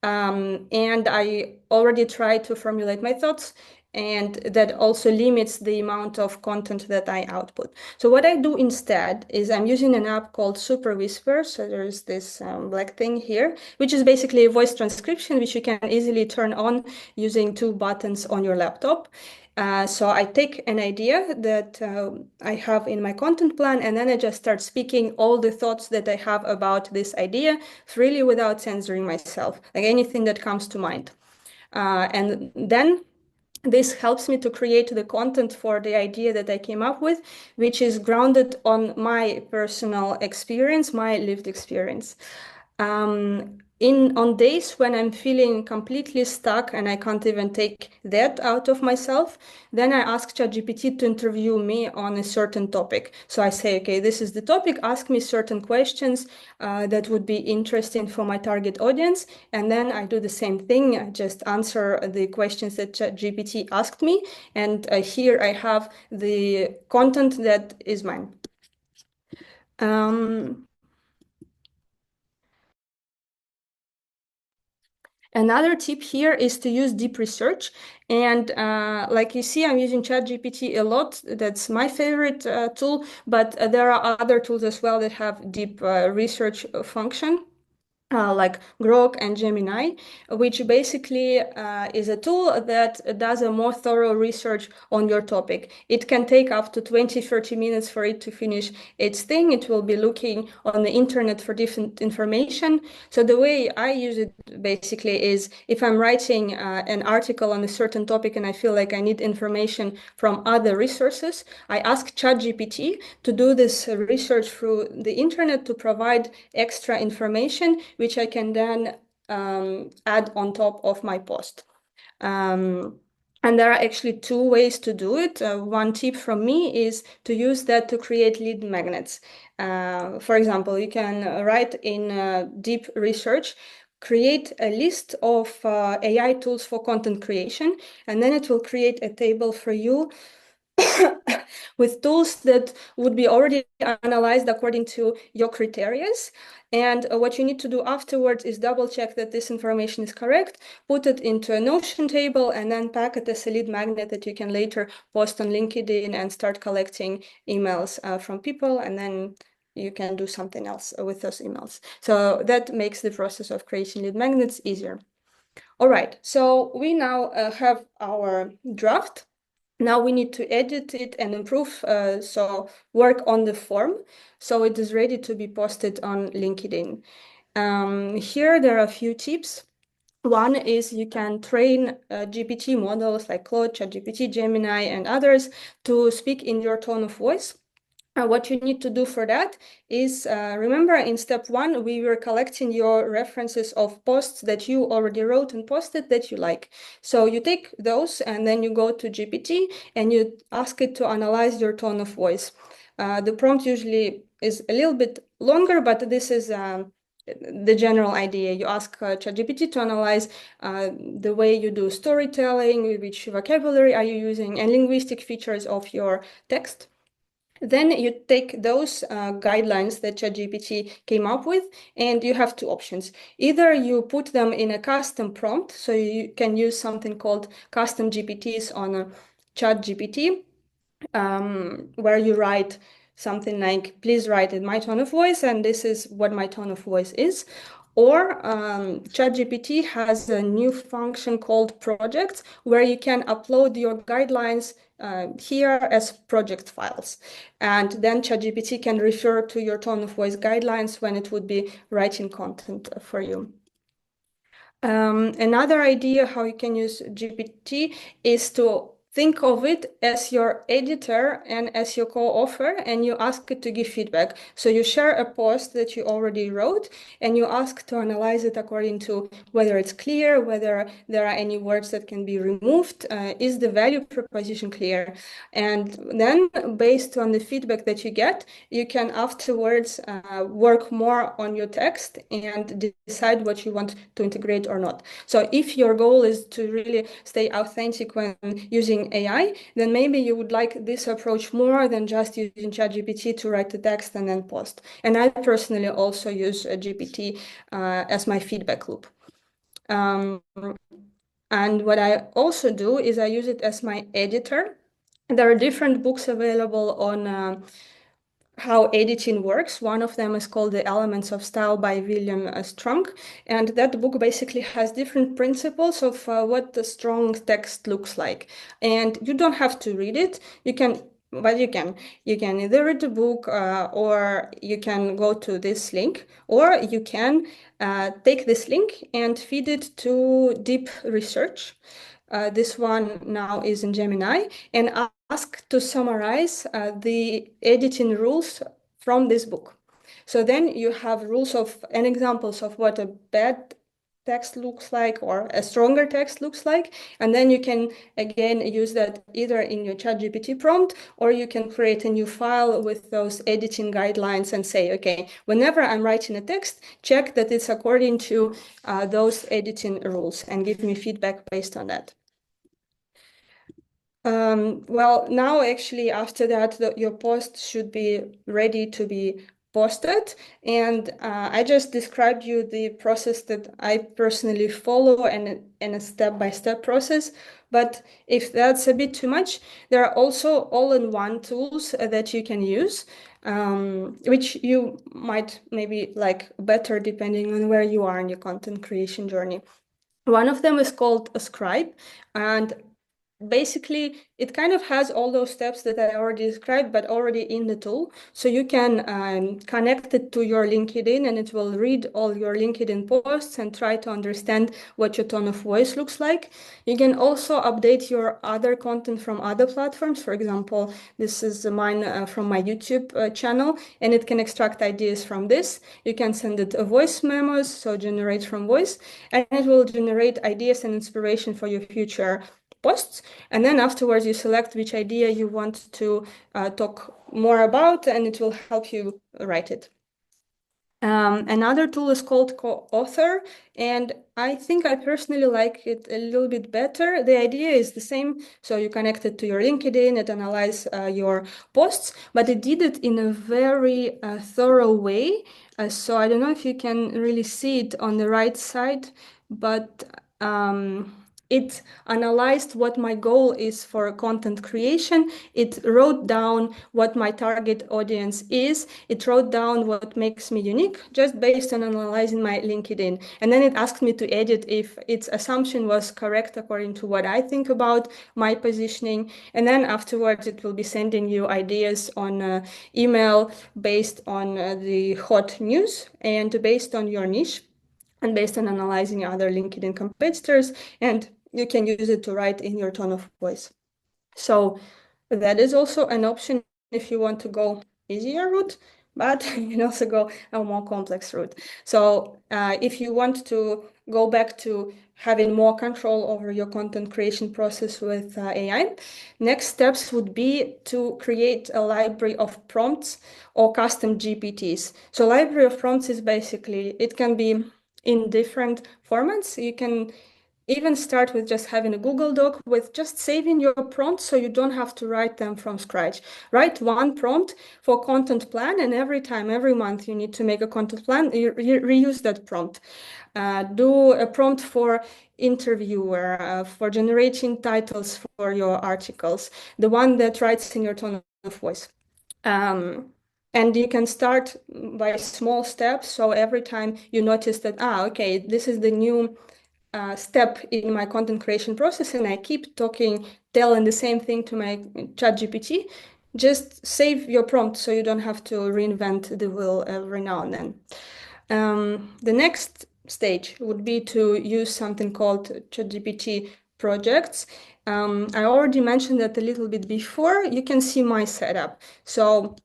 And I already try to formulate my thoughts, and that also limits the amount of content that I output. So what I do instead is I'm using an app called Super Whisper. So there's this black thing here, which is basically a voice transcription, which you can easily turn on using two buttons on your laptop. So I take an idea that I have in my content plan, and then I just start speaking all the thoughts that I have about this idea freely without censoring myself, like anything that comes to mind. And then this helps me to create the content for the idea that I came up with, which is grounded on my personal experience, my lived experience. On days when I'm feeling completely stuck and I can't even take that out of myself, then I ask ChatGPT to interview me on a certain topic. So I say, okay, this is the topic, ask me certain questions that would be interesting for my target audience. And then I do the same thing, I just answer the questions that ChatGPT asked me. And here I have the content that is mine. Another tip here is to use deep research. And like you see, I'm using ChatGPT a lot. That's my favorite tool, but there are other tools as well that have deep research function. Like Grok and Gemini, which basically is a tool that does a more thorough research on your topic. It can take up to 20-30 minutes for it to finish its thing. It will be looking on the internet for different information. So the way I use it basically is if I'm writing an article on a certain topic and I feel like I need information from other resources, I ask ChatGPT to do this research through the internet to provide extra information, which I can then add on top of my post. And there are actually two ways to do it. One tip from me is to use that to create lead magnets. For example, you can write in deep research, create a list of AI tools for content creation, and then it will create a table for you with tools that would be already analyzed according to your criterias. And what you need to do afterwards is double check that this information is correct, put it into a Notion table, and then pack it as a lead magnet that you can later post on LinkedIn and start collecting emails from people. And then you can do something else with those emails. So that makes the process of creating lead magnets easier. All right, so we now have our draft. Now we need to edit it and improve, so work on the form so it is ready to be posted on LinkedIn. Here there are a few tips. One is you can train GPT models like Claude, ChatGPT, Gemini, and others to speak in your tone of voice. What you need to do for that is, remember in step one, we were collecting your references of posts that you already wrote and posted that you like. So you take those and then you go to GPT and you ask it to analyze your tone of voice. The prompt usually is a little bit longer, but this is the general idea. You ask ChatGPT to analyze the way you do storytelling, which vocabulary are you using, and linguistic features of your text. Then you take those guidelines that ChatGPT came up with, and you have two options. Either you put them in a custom prompt, so you can use something called custom GPTs on ChatGPT, where you write something like, please write in my tone of voice, and this is what my tone of voice is. Or ChatGPT has a new function called projects, where you can upload your guidelines here as project files. And then ChatGPT can refer to your tone of voice guidelines when it would be writing content for you. Another idea how you can use GPT is to think of it as your editor and as your co-author, and you ask it to give feedback. So you share a post that you already wrote, and you ask to analyze it according to whether it's clear, whether there are any words that can be removed, is the value proposition clear? And then based on the feedback that you get, you can afterwards work more on your text and decide what you want to integrate or not. So if your goal is to really stay authentic when using AI, then maybe you would like this approach more than just using ChatGPT to write the text and then post. And I personally also use GPT as my feedback loop. And what I also do is I use it as my editor. There are different books available on how editing works. One of them is called The Elements of Style by William Strunk. And that book basically has different principles of what the strong text looks like. And you don't have to read it. You can either read the book or you can go to this link, or you can take this link and feed it to deep research. This one now is in Gemini, and ask to summarize the editing rules from this book. So then you have rules of and examples of what a bad text looks like or a stronger text looks like. And then you can, again, use that either in your ChatGPT prompt, or you can create a new file with those editing guidelines and say, okay, whenever I'm writing a text, check that it's according to those editing rules and give me feedback based on that. Well, now actually after that, your post should be ready to be posted. And I just described you the process that I personally follow and a step-by-step process. But if that's a bit too much, there are also all-in-one tools that you can use, which you might maybe like better depending on where you are in your content creation journey. One of them is called a Scribe, and basically it kind of has all those steps that I already described, but already in the tool. So you can connect it to your LinkedIn, and it will read all your LinkedIn posts and try to understand what your tone of voice looks like. You can also update your other content from other platforms. For example, this is mine from my YouTube channel, and it can extract ideas from this. You can send it voice memos, so generate from voice, and it will generate ideas and inspiration for your future posts. And then afterwards you select which idea you want to talk more about, and it will help you write it. Another tool is called Co-Author, and I think I personally like it a little bit better. The idea is the same, so you connect it to your LinkedIn, it analyzes your posts, but it did it in a very thorough way. So I don't know if you can really see it on the right side, but it analyzed what my goal is for content creation. It wrote down what my target audience is. It wrote down what makes me unique just based on analyzing my LinkedIn. And then it asked me to edit if its assumption was correct according to what I think about my positioning. And then afterwards, it will be sending you ideas on email based on the hot news and based on your niche, and based on analyzing other LinkedIn competitors, and you can use it to write in your tone of voice. So that is also an option if you want to go easier route, but you can also go a more complex route. So if you want to go back to having more control over your content creation process with AI, next steps would be to create a library of prompts or custom GPTs. So library of prompts is basically, it can be in different formats. You can even start with just having a Google Doc with just saving your prompts so you don't have to write them from scratch. Write one prompt for content plan, and every time, every month you need to make a content plan, you reuse that prompt. Do a prompt for interviewer, for generating titles for your articles, the one that writes in your tone of voice. And you can start by small steps. So every time you notice that, okay, this is the new step in my content creation process, and I keep telling the same thing to my ChatGPT, just save your prompt so you don't have to reinvent the wheel every now and then. The next stage would be to use something called ChatGPT projects. I already mentioned that a little bit before. You can see my setup. So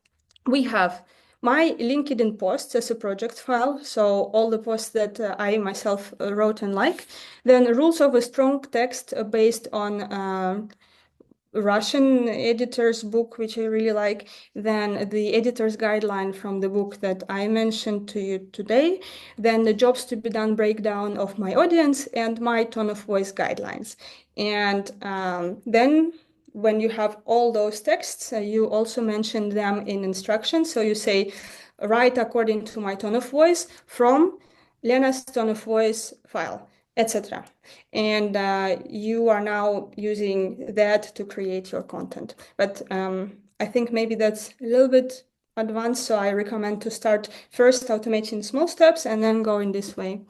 we have my LinkedIn posts as a project file, so all the posts that I myself wrote and like. Then rules of a strong text based on Russian editor's book, which I really like, then the editor's guideline from the book that I mentioned to you today, then the jobs to be done breakdown of my audience, and my tone of voice guidelines. And then when you have all those texts, you also mention them in instructions. So you say, write according to my tone of voice from Lena's tone of voice file, etc. And you are now using that to create your content. But I think maybe that's a little bit advanced, so I recommend to start first automating small steps and then go in this way.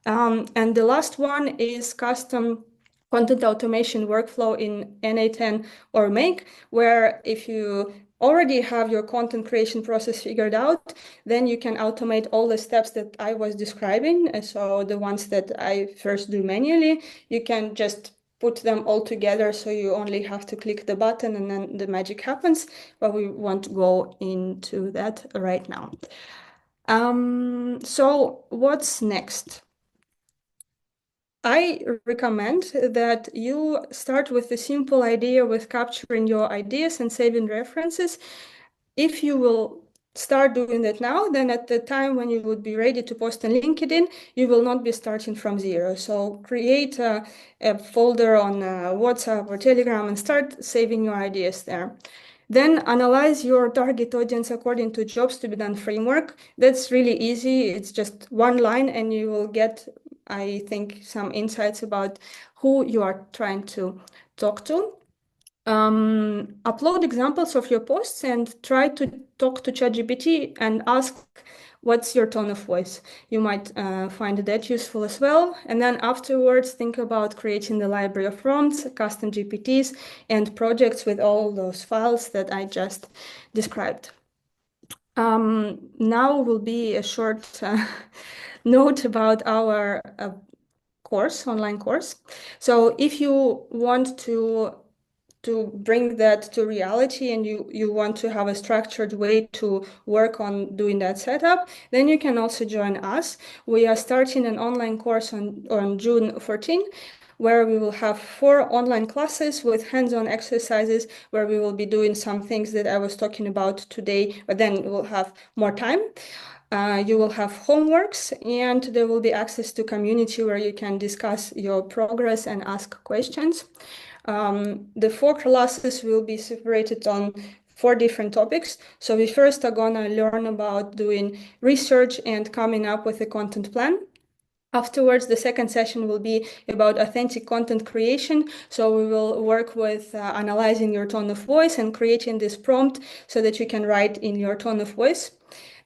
And the last one is custom content automation workflow in N8N or Make, where if you already have your content creation process figured out, then you can automate all the steps that I was describing. So the ones that I first do manually, you can just put them all together, so you only have to click the button and then the magic happens, but we won't go into that right now. So what's next? I recommend that you start with a simple idea with capturing your ideas and saving references. If you will start doing that now, then at the time when you would be ready to post on LinkedIn, you will not be starting from zero. So create a folder on WhatsApp or Telegram and start saving your ideas there. Then analyze your target audience according to jobs to be done framework. That's really easy. It's just one line and you will get, I think, some insights about who you are trying to talk to. Upload examples of your posts and try to talk to ChatGPT and ask, what's your tone of voice? You might find that useful as well. And then afterwards, think about creating the library of prompts, custom GPTs, and projects with all those files that I just described. Now will be a short note about our online course. So if you want to bring that to reality and you want to have a structured way to work on doing that setup, then you can also join us. We are starting an online course on June 14, where we will have 4 online classes with hands-on exercises where we will be doing some things that I was talking about today, but then we'll have more time. You will have homeworks and there will be access to community where you can discuss your progress and ask questions. The 4 classes will be separated on 4 different topics. So we first are gonna learn about doing research and coming up with a content plan. Afterwards, the second session will be about authentic content creation. So we will work with analyzing your tone of voice and creating this prompt so that you can write in your tone of voice.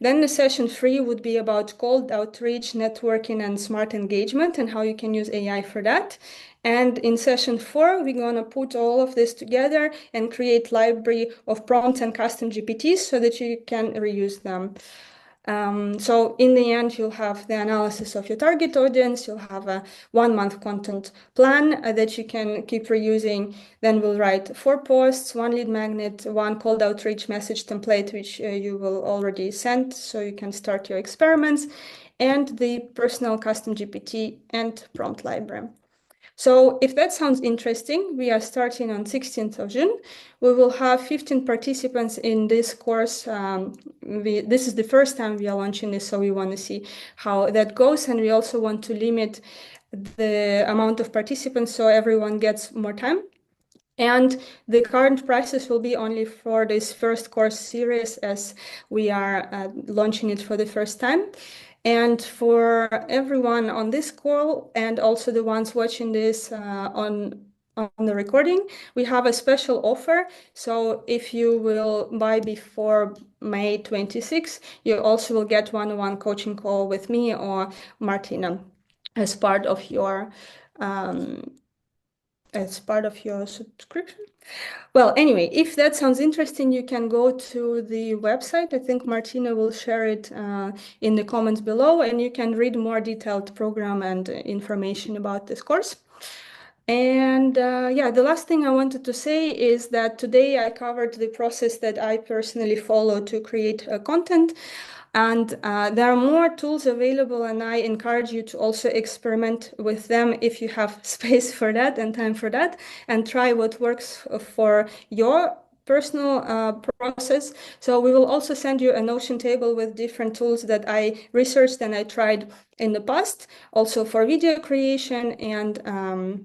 Then the session 3 would be about cold outreach, networking, and smart engagement and how you can use AI for that. And in session 4, we're going to put all of this together and create library of prompts and custom GPTs so that you can reuse them. So in the end, you'll have the analysis of your target audience, you'll have a 1-month content plan that you can keep reusing. Then we'll write 4 posts, 1 lead magnet, 1 cold outreach message template, which you will already send, so you can start your experiments, and the personal custom GPT and prompt library. So if that sounds interesting, we are starting on 16th of June. We will have 15 participants in this course. This is the first time we are launching this, so we want to see how that goes. And we also want to limit the amount of participants so everyone gets more time. And the current prices will be only for this first course series as we are launching it for the first time. And for everyone on this call and also the ones watching this on the recording, we have a special offer. So if you will buy before May 26, you also will get one-on-one coaching call with me or Martina as part of your subscription. Well, anyway, if that sounds interesting, you can go to the website. I think Martina will share it in the comments below, and you can read more detailed program and information about this course. And yeah, the last thing I wanted to say is that today I covered the process that I personally follow to create content. And there are more tools available, and I encourage you to also experiment with them if you have space for that and time for that, and try what works for your personal process. So we will also send you a Notion table with different tools that I researched and I tried in the past, also for video creation and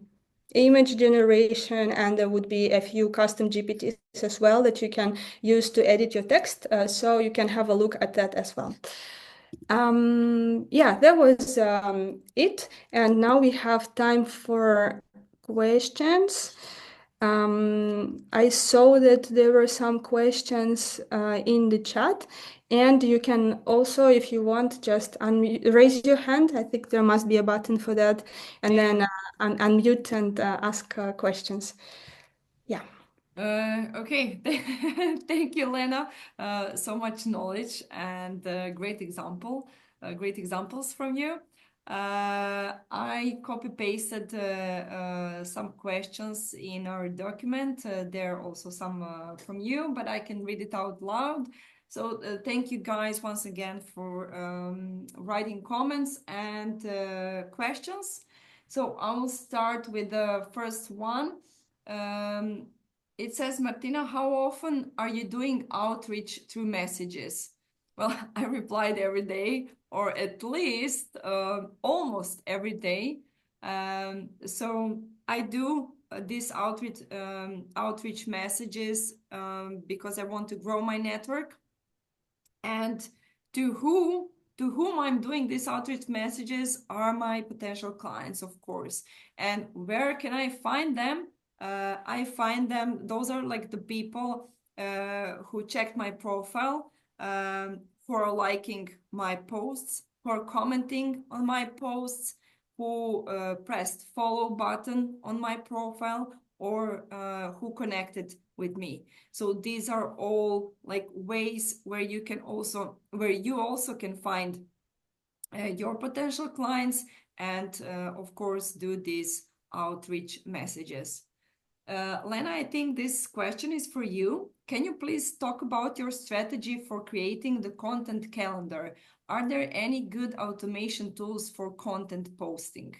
image generation, and there would be a few custom GPTs as well that you can use to edit your text. So you can have a look at that as well. Yeah, that was it. And now we have time for questions. I saw that there were some questions in the chat, and you can also, if you want, just raise your hand. I think there must be a button for that, and then unmute and ask questions. Yeah. Okay, thank you, Lena. So much knowledge and great examples from you. I copy pasted some questions in our document. There are also some from you, but I can read it out loud. So thank you guys once again for writing comments and questions. So I'll start with the first one. It says, Martina, how often are you doing outreach through messages? Well, I replied every day, or at least almost every day. So I do these outreach messages because I want to grow my network. And to whom I'm doing these outreach messages are my potential clients, of course. And where can I find them? I find them, those are like the people who checked my profile, who are liking my posts, who are commenting on my posts, who pressed follow button on my profile, or who connected with me. So these are all like ways where you also can find your potential clients and of course do these outreach messages. Lena, I think this question is for you. Can you please talk about your strategy for creating the content calendar? Are there any good automation tools for content posting?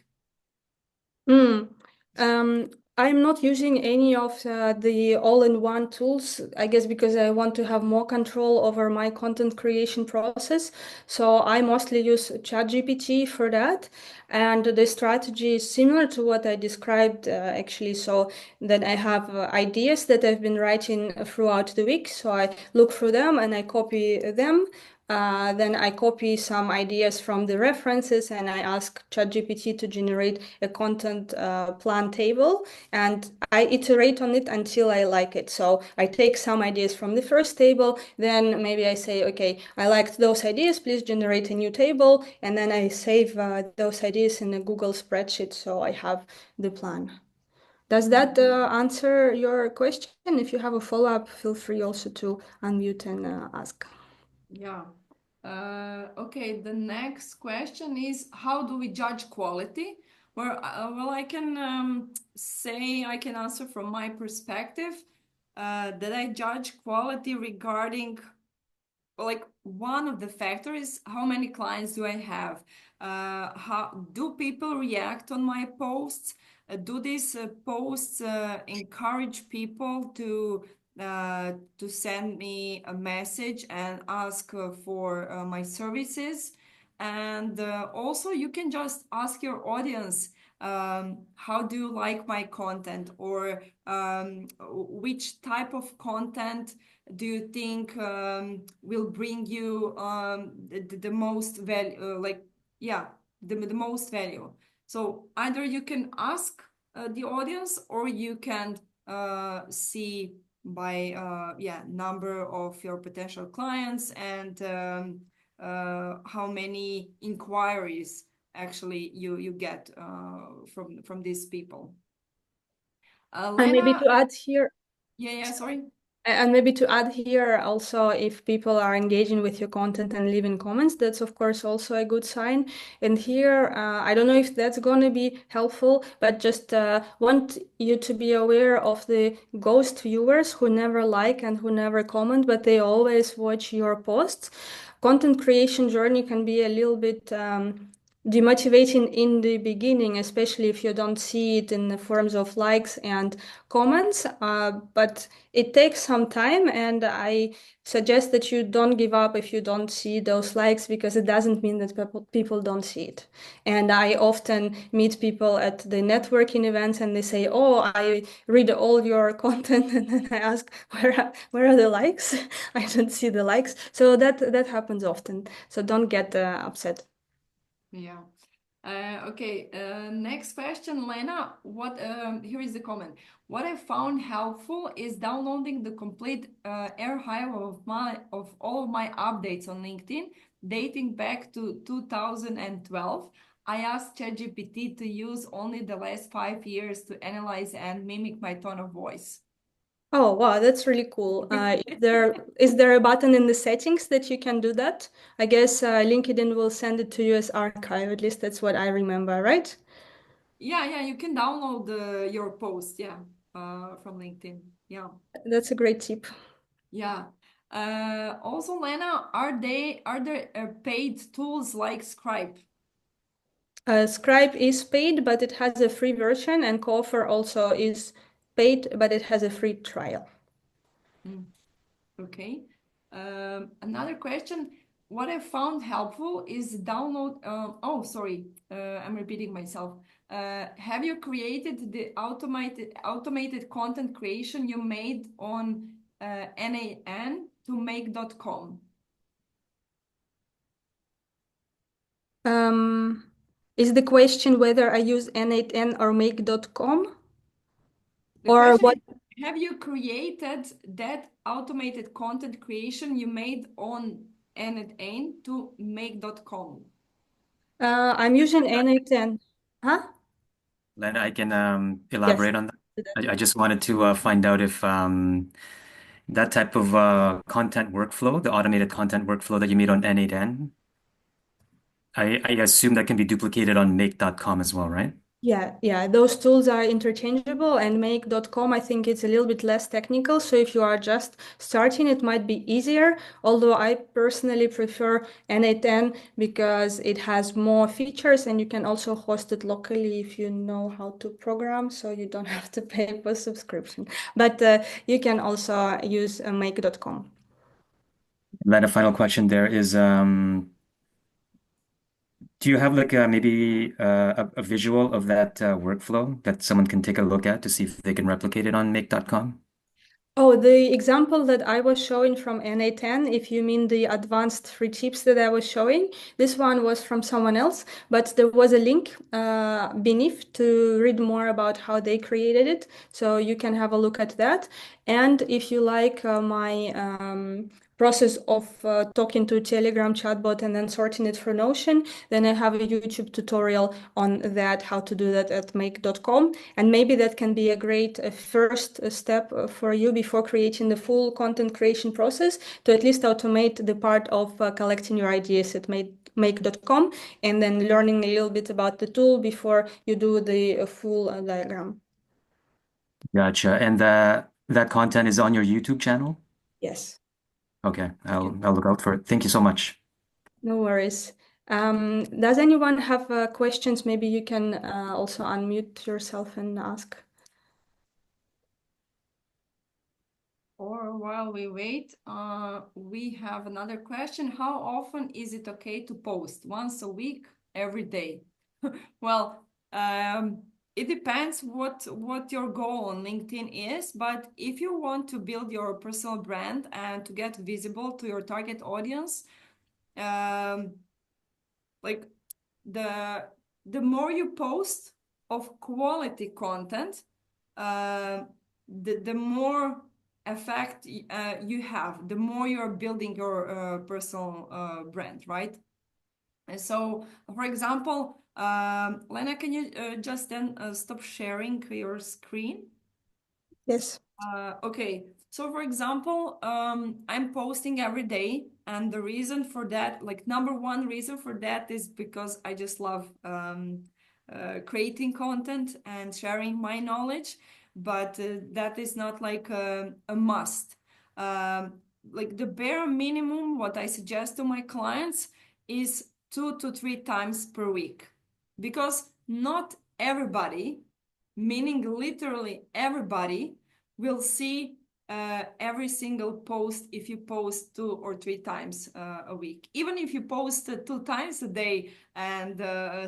I'm not using any of the all-in-one tools, I guess because I want to have more control over my content creation process. So I mostly use ChatGPT for that. And the strategy is similar to what I described actually. So that I have ideas that I've been writing throughout the week. So I look through them and I copy them. Then I copy some ideas from the references and I ask ChatGPT to generate a content plan table, and I iterate on it until I like it. So I take some ideas from the first table, then maybe I say, okay, I liked those ideas, please generate a new table, and then I save those ideas in a Google spreadsheet so I have the plan. Does that answer your question? If you have a follow-up, feel free also to unmute and ask. Yeah. Okay, the next question is, how do we judge quality? Well, I can say, I can answer from my perspective that I judge quality regarding, like, one of the factors, how many clients do I have? How do people react on my posts? Do these posts encourage people to send me a message and ask for my services? And also, you can just ask your audience, how do you like my content, or which type of content do you think will bring you the most value, the most value? So either you can ask the audience, or you can see by number of your potential clients and how many inquiries actually you get from these people. And maybe Lena, to add here, sorry. And maybe to add here also, if people are engaging with your content and leaving comments, that's of course also a good sign. And here, I don't know if that's going to be helpful, but just want you to be aware of the ghost viewers who never like and who never comment, but they always watch your posts. Content creation journey can be a little bit demotivating in the beginning, especially if you don't see it in the forms of likes and comments. But it takes some time, and I suggest that you don't give up if you don't see those likes, because it doesn't mean that people don't see it. And I often meet people at the networking events and they say, "Oh, I read all your content," and then I ask, where are the likes? I don't see the likes. So that happens often. So don't get upset. Yeah. Okay. Next question, Lena. Here is the comment. What I found helpful is downloading the complete archive of all of my updates on LinkedIn, dating back to 2012. I asked ChatGPT to use only the last 5 years to analyze and mimic my tone of voice. Oh, wow, that's really cool. Is there a button in the settings that you can do that? I guess LinkedIn will send it to you as archive. At least that's what I remember, right? Yeah, you can download your post, from LinkedIn. Yeah. That's a great tip. Yeah. Also, Lena, are there paid tools like Scribe? Scribe is paid, but it has a free version, and Cofer also is paid, but it has a free trial. Mm, okay. Another question. What I found helpful is download. Oh, sorry, I'm repeating myself. Have you created the automated content creation you made on NAN to make.com? Is the question whether I use n8n or make.com? The Or question what? is, have you created that automated content creation you made on N8N to make.com? I'm using n8n. Huh? Lena, I can Yes. elaborate on that. I just wanted to find out if that type of content workflow, the automated content workflow that you made on N8N, I assume that can be duplicated on make.com as well, right? Yeah, those tools are interchangeable, and make.com, I think it's a little bit less technical. So if you are just starting, it might be easier. Although I personally prefer N8N because it has more features and you can also host it locally if you know how to program, so you don't have to pay for subscription. But you can also use make.com. And then a final question there is, do you have like maybe a visual of that workflow that someone can take a look at to see if they can replicate it on make.com? Oh, the example that I was showing from NA10, if you mean the advanced free tips that I was showing, this one was from someone else, but there was a link beneath to read more about how they created it. So you can have a look at that. And if you like my process of talking to Telegram chatbot and then sorting it for Notion, then I have a YouTube tutorial on that, how to do that at make.com. And maybe that can be a great first step for you before creating the full content creation process, to at least automate the part of collecting your ideas at make.com and then learning a little bit about the tool before you do the full diagram. Gotcha. And that content is on your YouTube channel? Yes. Okay, I'll look out for it. Thank you so much. No worries. Does anyone have questions? Maybe you can also unmute yourself and ask. Or while we wait, we have another question. How often is it okay to post? Once a week, every day? Well, it depends what your goal on LinkedIn is, but if you want to build your personal brand and to get visible to your target audience, like the more you post of quality content, the more effect you have, the more you're building your personal brand, right? And so, for example, Lena, can you just then stop sharing your screen? Yes. Okay. So for example, I'm posting every day, and the reason for that, like number one reason for that, is because I just love creating content and sharing my knowledge, but that is not like a must. Like the bare minimum, what I suggest to my clients is 2 to 3 times per week, because not everybody, meaning literally everybody, will see every single post if you post 2 or 3 times a week. Even if you post 2 times a day and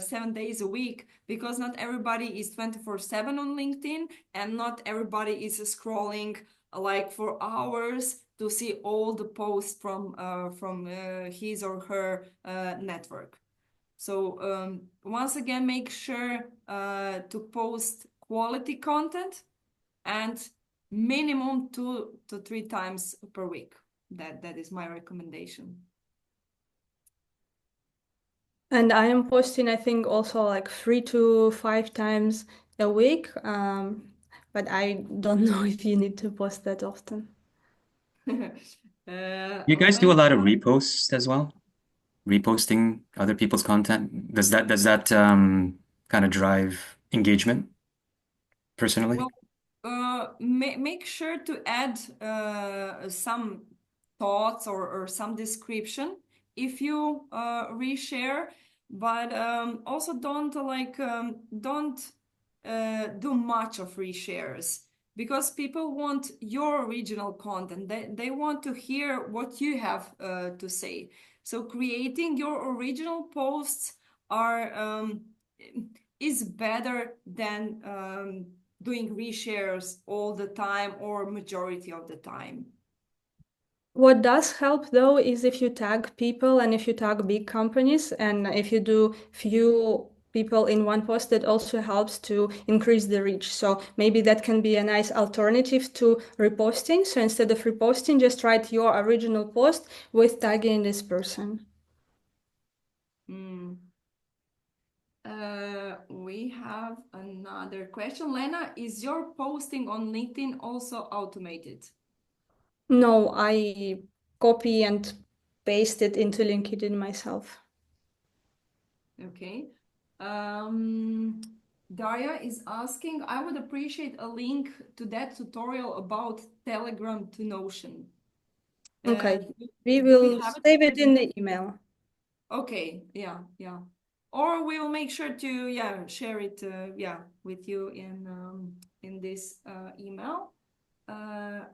7 days a week, because not everybody is 24/7 on LinkedIn, and not everybody is scrolling like for hours to see all the posts from his or her network. So once again, make sure to post quality content, and minimum 2 to 3 times per week. That is my recommendation. And I am posting, I think, also like 3 to 5 times a week. But I don't know if you need to post that often. You guys do a lot of reposts as well? Reposting other people's content? Does that kind of drive engagement personally? Well, make sure to add some thoughts or some description if you reshare, but also don't do much of reshares, because people want your original content. They want to hear what you have to say. So creating your original posts is better than doing reshares all the time or majority of the time. What does help though is if you tag people and if you tag big companies, and if you do few people in one post, that also helps to increase the reach. So maybe that can be a nice alternative to reposting. So instead of reposting, just write your original post with tagging this person. We have another question. Lena, is your posting on LinkedIn also automated? No, I copy and paste it into LinkedIn myself. Okay. Daria is asking, I would appreciate a link to that tutorial about Telegram to Notion. Okay, we do will have it save it in already? the email. Okay, yeah. Or we will make sure to share it with you in this email.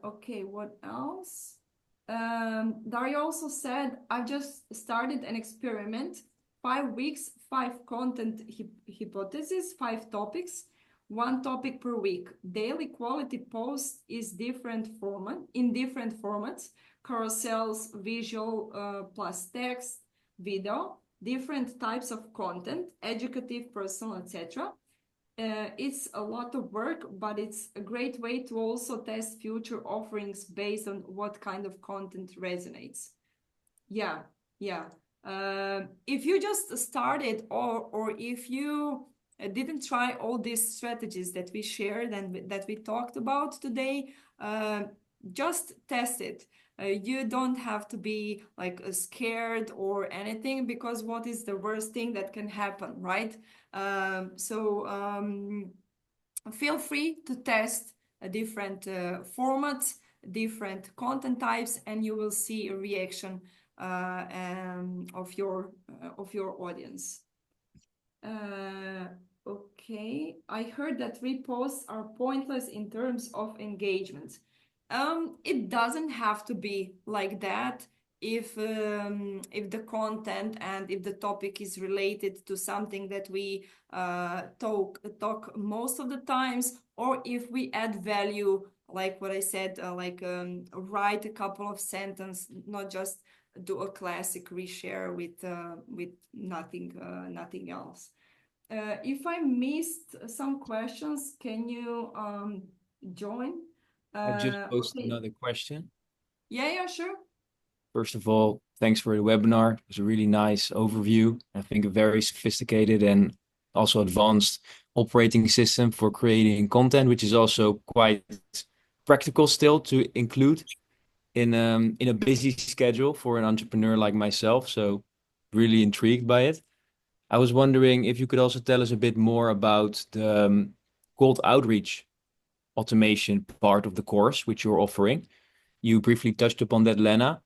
Okay, what else? Daria also said, I just started an experiment, 5 weeks, 5 content hypotheses, 5 topics, 1 topic per week. Daily quality posts is in different formats, carousels, visual plus text, video, different types of content, educative, personal, etc. It's a lot of work, but it's a great way to also test future offerings based on what kind of content resonates. Yeah. If you just started, or if you didn't try all these strategies that we shared and that we talked about today, just test it. You don't have to be like scared or anything, because what is the worst thing that can happen, right? Feel free to test different formats, different content types, and you will see a reaction of your audience. Okay, I heard that reposts are pointless in terms of engagement. It doesn't have to be like that if the content and if the topic is related to something that we talk most of the times, or if we add value, like what I said, write a couple of sentences, not just do a classic reshare with nothing else. If I missed some questions, can you join? I just posted Okay. another question. Yeah, sure. First of all, thanks for the webinar. It was a really nice overview. I think a very sophisticated and also advanced operating system for creating content, which is also quite practical still to include in a busy schedule for an entrepreneur like myself. So really intrigued by it. I was wondering if you could also tell us a bit more about the cold outreach automation part of the course, which you're offering. You briefly touched upon that, Lena,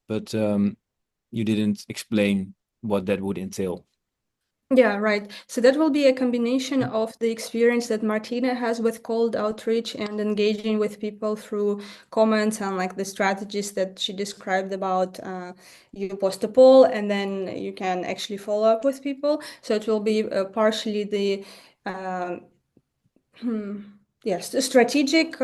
but you didn't explain what that would entail. Yeah, right. So that will be a combination of the experience that Martina has with cold outreach and engaging with people through comments and like the strategies that she described about you post a poll and then you can actually follow up with people. So it will be partially the yes, the strategic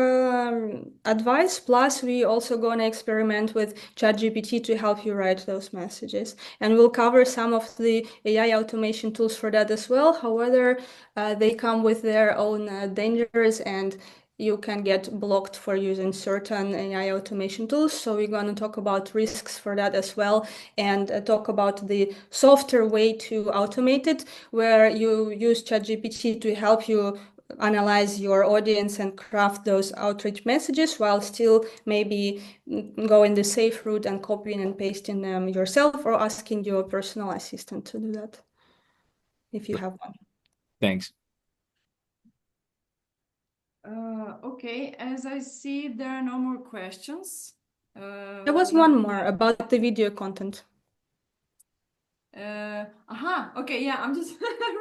advice. Plus, we also going to experiment with ChatGPT to help you write those messages. And we'll cover some of the AI automation tools for that as well. However, they come with their own dangers and you can get blocked for using certain AI automation tools. So we're going to talk about risks for that as well and talk about the softer way to automate it, where you use ChatGPT to help you analyze your audience and craft those outreach messages while still maybe going the safe route and copying and pasting them yourself or asking your personal assistant to do that if you have one. Thanks. Okay, as I see, there are no more questions. There was one more about the video content. Okay, yeah, I'm just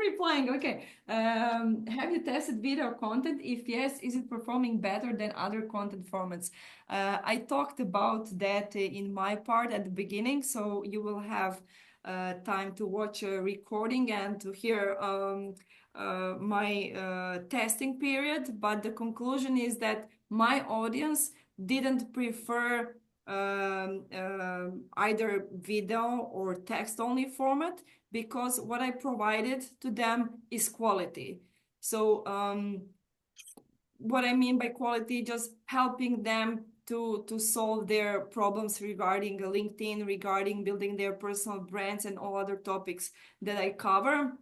replying. Okay. Have you tested video content? If yes, is it performing better than other content formats? I talked about that in my part at the beginning, so you will have time to watch a recording and to hear my testing period. But the conclusion is that my audience didn't prefer either video or text only format, because what I provided to them is quality. So what I mean by quality, just helping them to solve their problems regarding LinkedIn, regarding building their personal brands and all other topics that I cover.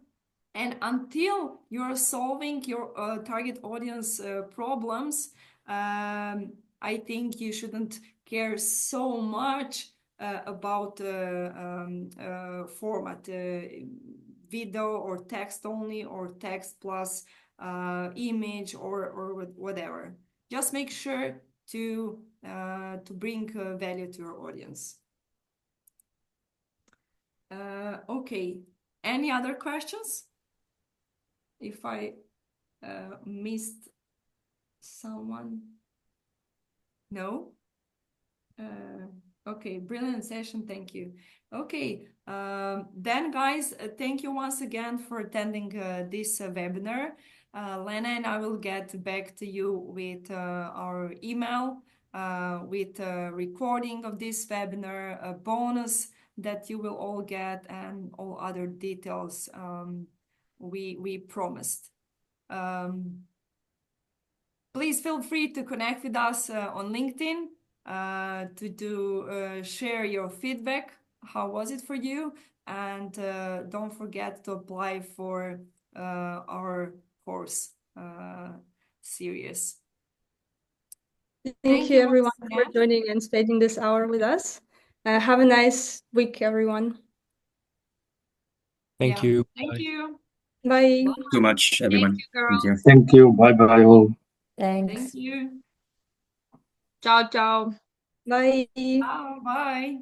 And until you're solving your target audience problems, I think you shouldn't care so much about format, video or text only, or text plus image or whatever. Just make sure to bring value to your audience. Okay, any other questions? If I missed someone. No? Okay, brilliant session, thank you. Okay, then guys, thank you once again for attending this webinar. Lena and I will get back to you with our email, with a recording of this webinar, a bonus that you will all get, and all other details we promised. Please feel free to connect with us on LinkedIn to share your feedback. How was it for you? And don't forget to apply for our course series. Thank you everyone for joining and spending this hour with us. Have a nice week, everyone. Thank you. Thank you. Bye. Thank you so much, everyone. Thank you, girls. Thank you. Bye-bye all. Thanks. Thank you. Ciao, ciao. Bye. Bye.